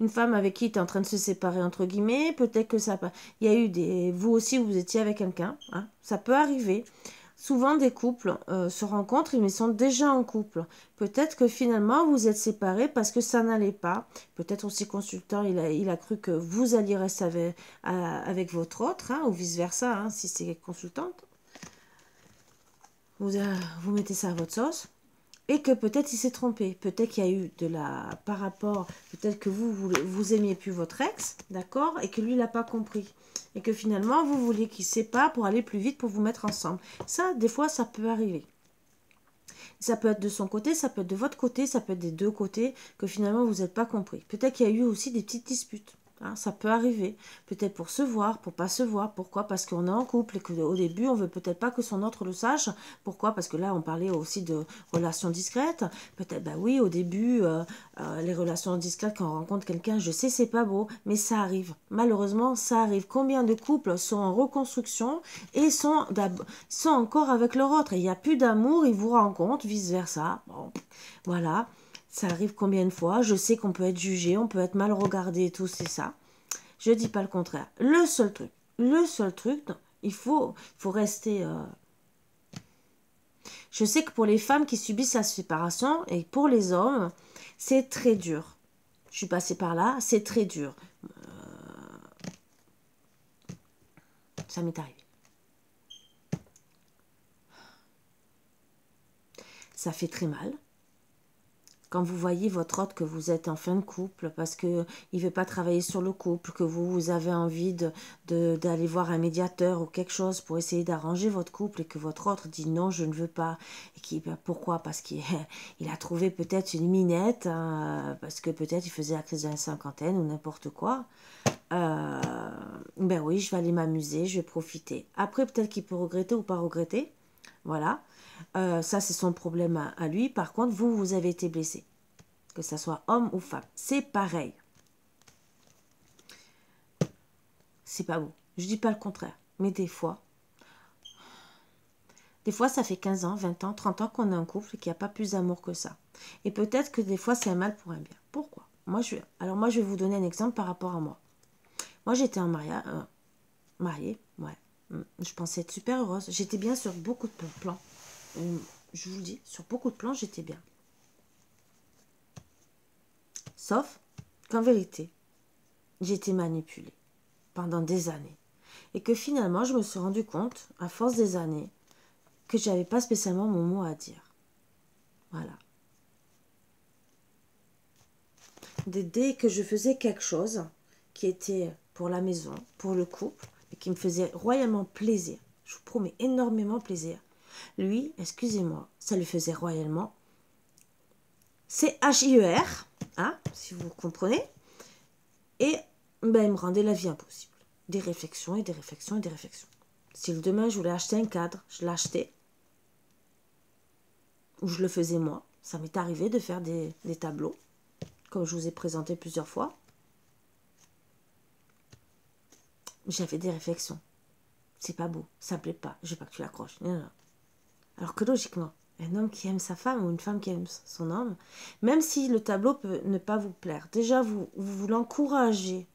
une femme avec qui il était en train de se séparer, entre guillemets, peut-être que ça, il y a eu des, vous aussi, vous étiez avec quelqu'un, hein, ça peut arriver. Souvent, des couples se rencontrent, mais sont déjà en couple. Peut-être que finalement, vous êtes séparés parce que ça n'allait pas. Peut-être aussi consultant, il a cru que vous alliez rester avec votre autre, hein, ou vice-versa, hein, si c'est consultante. Vous mettez ça à votre sauce. Et que peut-être il s'est trompé. Peut-être qu'il y a eu de la... Par rapport... Peut-être que vous aimiez plus votre ex, d'accord. Et que lui, il n'a pas compris. Et que finalement, vous voulez qu'il se sépare pour aller plus vite, pour vous mettre ensemble. Ça, des fois, ça peut arriver. Ça peut être de son côté, ça peut être de votre côté, ça peut être des deux côtés, que finalement, vous n'êtes pas compris. Peut-être qu'il y a eu aussi des petites disputes. Hein, ça peut arriver. Peut-être pour se voir, pour pas se voir. Pourquoi? Parce qu'on est en couple et qu'au début, on veut peut-être pas que son autre le sache. Pourquoi? Parce que là, on parlait aussi de relations discrètes. Peut-être, bah oui, au début, les relations discrètes, quand on rencontre quelqu'un, je sais, c'est pas beau, mais ça arrive. Malheureusement, ça arrive. Combien de couples sont en reconstruction et sont encore avec leur autre? Il n'y a plus d'amour, ils vous rencontrent, vice-versa. Bon, voilà. Ça arrive combien de fois? Je sais qu'on peut être jugé, on peut être mal regardé et tout, c'est ça. Je dis pas le contraire. Le seul truc, il faut rester... Je sais que pour les femmes qui subissent la séparation et pour les hommes, c'est très dur. Je suis passée par là, c'est très dur. Ça m'est arrivé. Ça fait très mal. Quand vous voyez votre autre que vous êtes en fin de couple parce qu'il ne veut pas travailler sur le couple, que vous avez envie d'aller voir un médiateur ou quelque chose pour essayer d'arranger votre couple et que votre autre dit non, je ne veux pas. Et pourquoi? Parce qu'il il a trouvé peut-être une minette, hein, parce que peut-être il faisait la crise de la cinquantaine ou n'importe quoi. Ben oui, je vais aller m'amuser, je vais profiter. Après, peut-être qu'il peut regretter ou pas regretter. Voilà. Ça, c'est son problème à lui. Par contre, vous avez été blessé. Que ça soit homme ou femme. C'est pareil. C'est pas beau. Je dis pas le contraire. Mais des fois, ça fait 15 ans, 20 ans, 30 ans qu'on est en couple et qu'il n'y a pas plus d'amour que ça. Et peut-être que des fois, c'est un mal pour un bien. Pourquoi? Alors moi, je vais vous donner un exemple par rapport à moi. Moi, j'étais en mariée, ouais. Je pensais être super heureuse. J'étais bien sur beaucoup de plans. Je vous le dis, sur beaucoup de plans, j'étais bien. Sauf qu'en vérité, j'ai été manipulée pendant des années. Et que finalement, je me suis rendu compte, à force des années, que j'avais pas spécialement mon mot à dire. Voilà. Dès que je faisais quelque chose qui était pour la maison, pour le couple, et qui me faisait royalement plaisir, je vous promets énormément plaisir, lui, excusez-moi, ça lui faisait royalement CHIER, hein, si vous comprenez, et ben, il me rendait la vie impossible. Des réflexions et des réflexions et des réflexions. Si le demain je voulais acheter un cadre, je l'achetais, ou je le faisais moi. Ça m'est arrivé de faire des tableaux, comme je vous ai présenté plusieurs fois. J'avais des réflexions. C'est pas beau, ça me plaît pas, je veux pas que tu l'accroches. Non, non. Alors que logiquement, un homme qui aime sa femme ou une femme qui aime son homme, même si le tableau peut ne pas vous plaire, déjà vous l'encouragez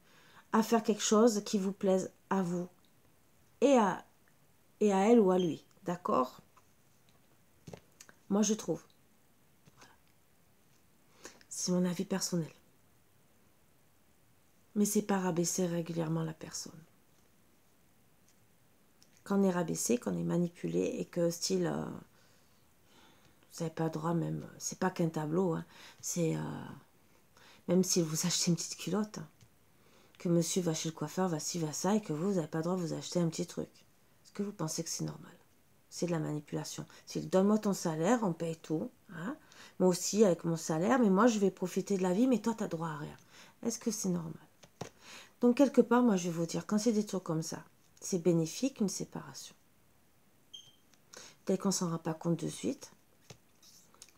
à faire quelque chose qui vous plaise à vous et à elle ou à lui. D'accord? Moi, je trouve. C'est mon avis personnel. Mais c'est pas rabaisser régulièrement la personne. Quand on est rabaissé, quand on est manipulé et que style, vous n'avez pas le droit même, c'est pas qu'un tableau, hein, c'est même si vous achetez une petite culotte, hein, que monsieur va chez le coiffeur, va ci, va ça, et que vous n'avez pas le droit de vous acheter un petit truc. Est-ce que vous pensez que c'est normal? C'est de la manipulation. C'est donne-moi ton salaire, on paye tout. Hein, moi aussi avec mon salaire, mais moi je vais profiter de la vie, mais toi tu n'as droit à rien. Est-ce que c'est normal? Donc quelque part, moi je vais vous dire, quand c'est des trucs comme ça, c'est bénéfique une séparation. Peut-être qu'on ne s'en rend pas compte de suite.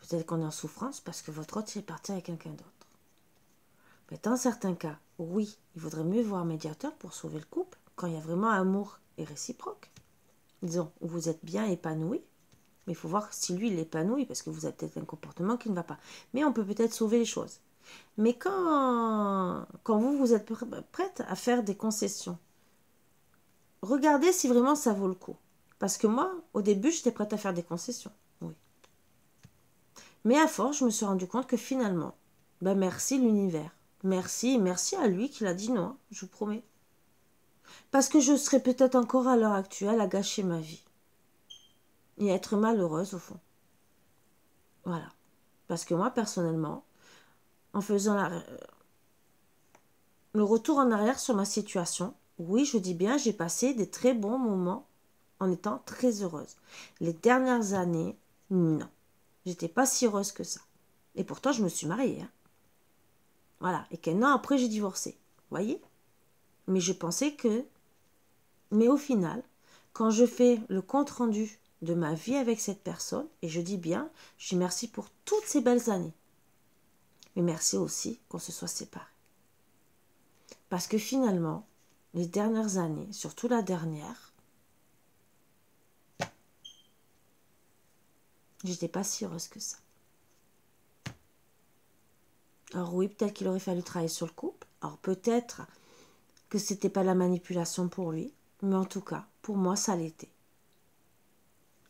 Peut-être qu'on est en souffrance parce que votre autre est parti avec quelqu'un d'autre. Mais dans certains cas, oui, il vaudrait mieux voir un médiateur pour sauver le couple, quand il y a vraiment amour et réciproque. Disons, où vous êtes bien épanoui, mais il faut voir si lui, il est épanoui, parce que vous avez peut-être un comportement qui ne va pas. Mais on peut peut-être sauver les choses. Mais quand vous êtes prête à faire des concessions, regardez si vraiment ça vaut le coup. Parce que moi, au début, j'étais prête à faire des concessions. Oui. Mais à force, je me suis rendu compte que finalement, ben merci l'univers. Merci à lui qu'il a dit non, je vous promets. Parce que je serais peut-être encore à l'heure actuelle à gâcher ma vie. Et à être malheureuse au fond. Voilà. Parce que moi, personnellement, en faisant le retour en arrière sur ma situation, oui, je dis bien, j'ai passé des très bons moments en étant très heureuse. Les dernières années, non. J'étais pas si heureuse que ça. Et pourtant, je me suis mariée. Hein. Voilà. Et qu'un an après, j'ai divorcé. Voyez? Mais je pensais que... Mais au final, quand je fais le compte-rendu de ma vie avec cette personne, et je dis bien, je dis merci pour toutes ces belles années. Mais merci aussi qu'on se soit séparés. Parce que finalement, les dernières années, surtout la dernière, j'étais pas si heureuse que ça. Alors oui, peut-être qu'il aurait fallu travailler sur le couple. Alors peut-être que c'était pas la manipulation pour lui, mais en tout cas, pour moi, ça l'était.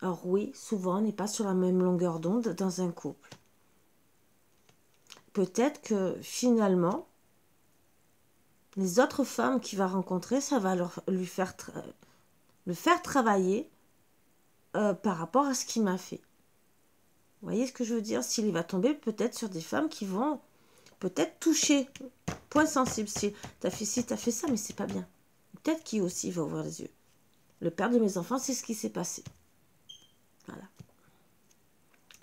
Alors oui, souvent, on n'est pas sur la même longueur d'onde dans un couple. Peut-être que finalement, les autres femmes qu'il va rencontrer, ça va le faire travailler par rapport à ce qu'il m'a fait. Vous voyez ce que je veux dire? S'il va tomber peut-être sur des femmes qui vont peut-être toucher. Point sensible. Si t'as fait ci, t'as fait ça, mais c'est pas bien. Peut-être qu'il aussi va ouvrir les yeux. Le père de mes enfants, c'est ce qui s'est passé. Voilà.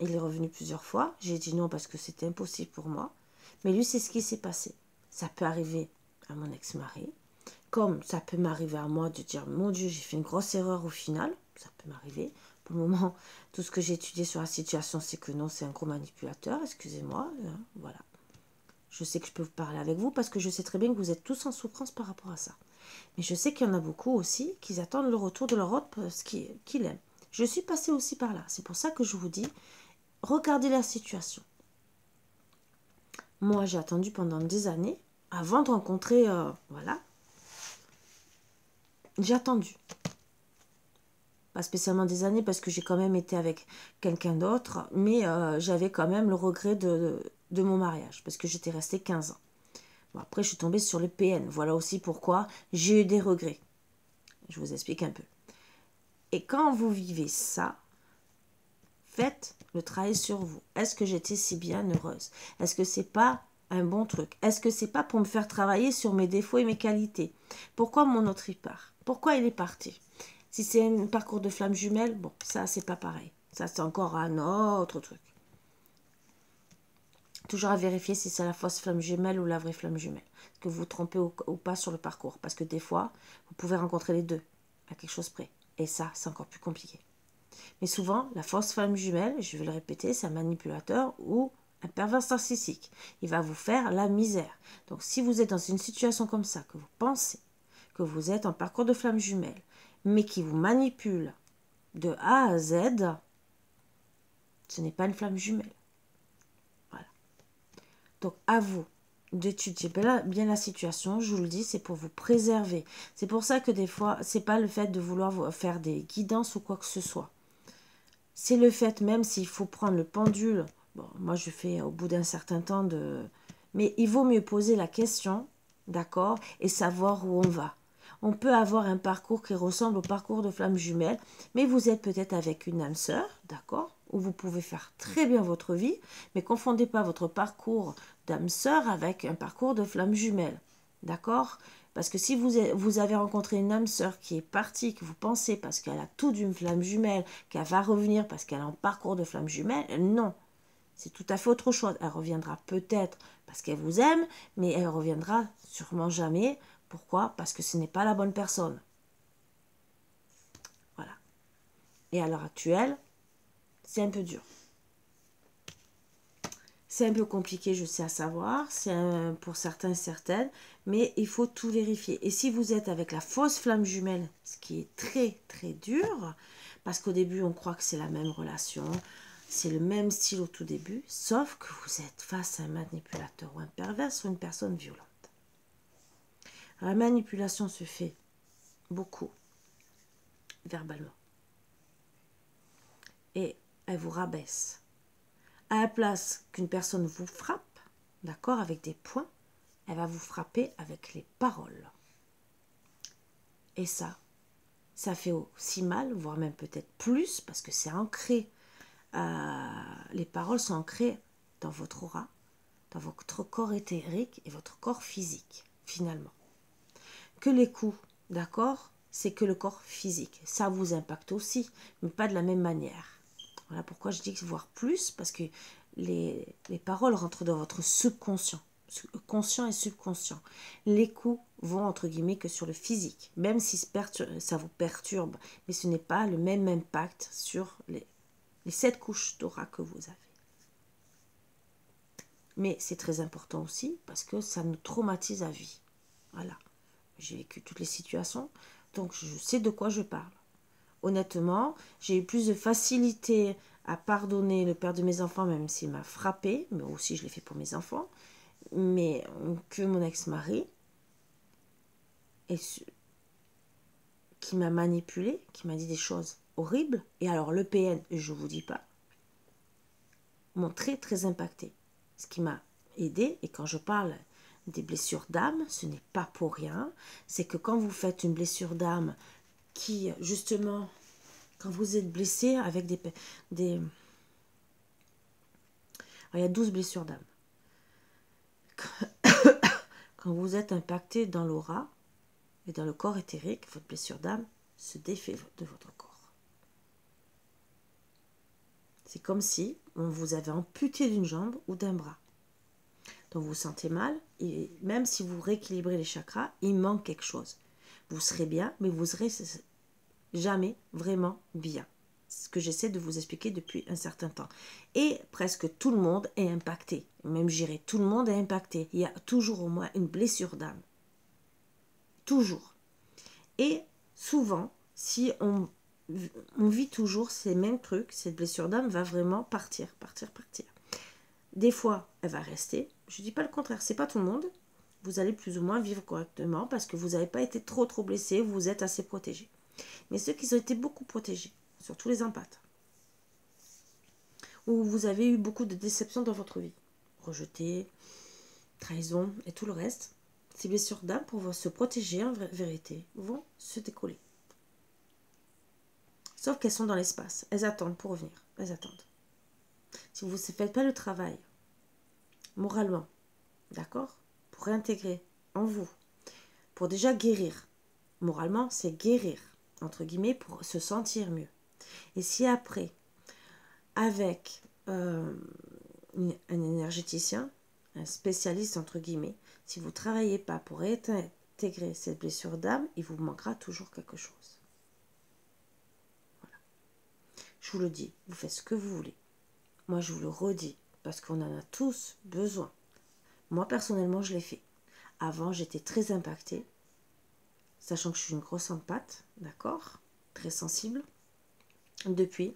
Il est revenu plusieurs fois. J'ai dit non parce que c'était impossible pour moi. Mais lui, c'est ce qui s'est passé. Ça peut arriver à mon ex-mari. Comme ça peut m'arriver à moi de dire, mon Dieu, j'ai fait une grosse erreur au final. Ça peut m'arriver. Pour le moment, tout ce que j'ai étudié sur la situation, c'est que non, c'est un gros manipulateur. Excusez-moi. Voilà. Je sais que je peux vous parler avec vous parce que je sais très bien que vous êtes tous en souffrance par rapport à ça. Mais je sais qu'il y en a beaucoup aussi qui attendent le retour de leur autre parce qu'ils aiment. Je suis passée aussi par là. C'est pour ça que je vous dis, regardez la situation. Moi, j'ai attendu pendant des années avant de rencontrer... voilà. J'ai attendu. Pas spécialement des années parce que j'ai quand même été avec quelqu'un d'autre, mais j'avais quand même le regret de mon mariage parce que j'étais restée 15 ans. Bon, après, je suis tombée sur le PN. Voilà aussi pourquoi j'ai eu des regrets. Je vous explique un peu. Et quand vous vivez ça, faites le travail sur vous. Est-ce que j'étais si bien heureuse? Est-ce que c'est pas un bon truc? Est-ce que c'est pas pour me faire travailler sur mes défauts et mes qualités? Pourquoi mon autre il part? Pourquoi il est parti? Si c'est un parcours de flamme jumelle, bon, ça c'est pas pareil. Ça c'est encore un autre truc. Toujours à vérifier si c'est la fausse flamme jumelle ou la vraie flamme jumelle. Est-ce que vous vous trompez ou pas sur le parcours? Parce que des fois, vous pouvez rencontrer les deux à quelque chose près. Et ça, c'est encore plus compliqué. Mais souvent, la fausse flamme jumelle, je vais le répéter, c'est un manipulateur ou un pervers narcissique. Il va vous faire la misère. Donc, si vous êtes dans une situation comme ça, que vous pensez que vous êtes en parcours de flamme jumelle, mais qui vous manipule de A à Z, ce n'est pas une flamme jumelle. Voilà. Donc, à vous d'étudier bien la situation, je vous le dis, c'est pour vous préserver. C'est pour ça que des fois, c'est pas le fait de vouloir faire des guidances ou quoi que ce soit. C'est le fait, même s'il faut prendre le pendule, bon, moi je fais au bout d'un certain temps de... Mais il vaut mieux poser la question, d'accord, et savoir où on va. On peut avoir un parcours qui ressemble au parcours de flamme jumelle, mais vous êtes peut-être avec une âme sœur, d'accord, où vous pouvez faire très bien votre vie, mais confondez pas votre parcours d'âme sœur avec un parcours de flamme jumelle, d'accord? Parce que si vous avez rencontré une âme sœur qui est partie, que vous pensez parce qu'elle a tout d'une flamme jumelle, qu'elle va revenir parce qu'elle a un parcours de flamme jumelle, non. C'est tout à fait autre chose. Elle reviendra peut-être parce qu'elle vous aime, mais elle reviendra sûrement jamais. Pourquoi? Parce que ce n'est pas la bonne personne. Voilà. Et à l'heure actuelle, c'est un peu dur. C'est un peu compliqué, je sais, à savoir. C'est pour certains, certaines. Mais il faut tout vérifier. Et si vous êtes avec la fausse flamme jumelle, ce qui est très, très dur, parce qu'au début, on croit que c'est la même relation, c'est le même style au tout début, sauf que vous êtes face à un manipulateur ou un pervers ou une personne violente. La manipulation se fait beaucoup verbalement. Et elle vous rabaisse. À la place qu'une personne vous frappe, d'accord, avec des points, elle va vous frapper avec les paroles. Et ça fait aussi mal, voire même peut-être plus, parce que c'est ancré. Les paroles sont ancrées dans votre aura, dans votre corps éthérique et votre corps physique, finalement. Que les coups, d'accord, c'est que le corps physique. Ça vous impacte aussi, mais pas de la même manière. Voilà pourquoi je dis que voir plus, parce que les paroles rentrent dans votre subconscient, conscient et subconscient. Les coups vont, entre guillemets, que sur le physique, même si ça vous perturbe, mais ce n'est pas le même impact sur les 7 couches d'aura que vous avez. Mais c'est très important aussi, parce que ça nous traumatise à vie. Voilà. J'ai vécu toutes les situations, donc je sais de quoi je parle. Honnêtement, j'ai eu plus de facilité à pardonner le père de mes enfants, même s'il m'a frappé, mais aussi je l'ai fait pour mes enfants, mais que mon ex-mari, qui m'a manipulé, qui m'a dit des choses horribles, et alors le PN, je ne vous dis pas, m'ont très très impacté. Ce qui m'a aidé, et quand je parle des blessures d'âme, ce n'est pas pour rien, c'est que quand vous faites une blessure d'âme qui, justement, quand vous êtes blessé avec des... Alors, il y a 12 blessures d'âme. Quand vous êtes impacté dans l'aura et dans le corps éthérique, votre blessure d'âme se défait de votre corps. C'est comme si on vous avait amputé d'une jambe ou d'un bras. Donc vous vous sentez mal, et même si vous rééquilibrez les chakras, il manque quelque chose. Vous serez bien, mais vous serez jamais vraiment bien. C'est ce que j'essaie de vous expliquer depuis un certain temps. Et presque tout le monde est impacté. Même j'irai, tout le monde est impacté. Il y a toujours au moins une blessure d'âme. Toujours. Et souvent, si on vit toujours ces mêmes trucs, cette blessure d'âme va vraiment partir. Des fois, elle va rester. Je ne dis pas le contraire, c'est pas tout le monde. Vous allez plus ou moins vivre correctement parce que vous n'avez pas été trop blessé, vous êtes assez protégé. Mais ceux qui ont été beaucoup protégés, surtout les empathes, où vous avez eu beaucoup de déceptions dans votre vie, rejeté, trahison et tout le reste, ces blessures d'âme, pour se protéger en vérité, vont se décoller. Sauf qu'elles sont dans l'espace, elles attendent pour revenir, elles attendent. Si vous ne faites pas le travail, moralement, d'accord, pour réintégrer en vous, pour déjà guérir, moralement, c'est guérir, entre guillemets, pour se sentir mieux. Et si après, avec un énergéticien, un spécialiste, entre guillemets, si vous ne travaillez pas pour intégrer cette blessure d'âme, il vous manquera toujours quelque chose. Voilà. Je vous le dis, vous faites ce que vous voulez. Moi, je vous le redis, parce qu'on en a tous besoin. Moi, personnellement, je l'ai fait. Avant, j'étais très impactée, sachant que je suis une grosse empathe, d'accord, très sensible. Depuis,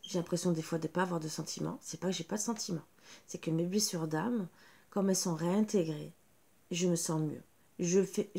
j'ai l'impression des fois de ne pas avoir de sentiments. C'est pas que j'ai pas de sentiments, c'est que mes blessures d'âme, comme elles sont réintégrées, je me sens mieux. J'arrive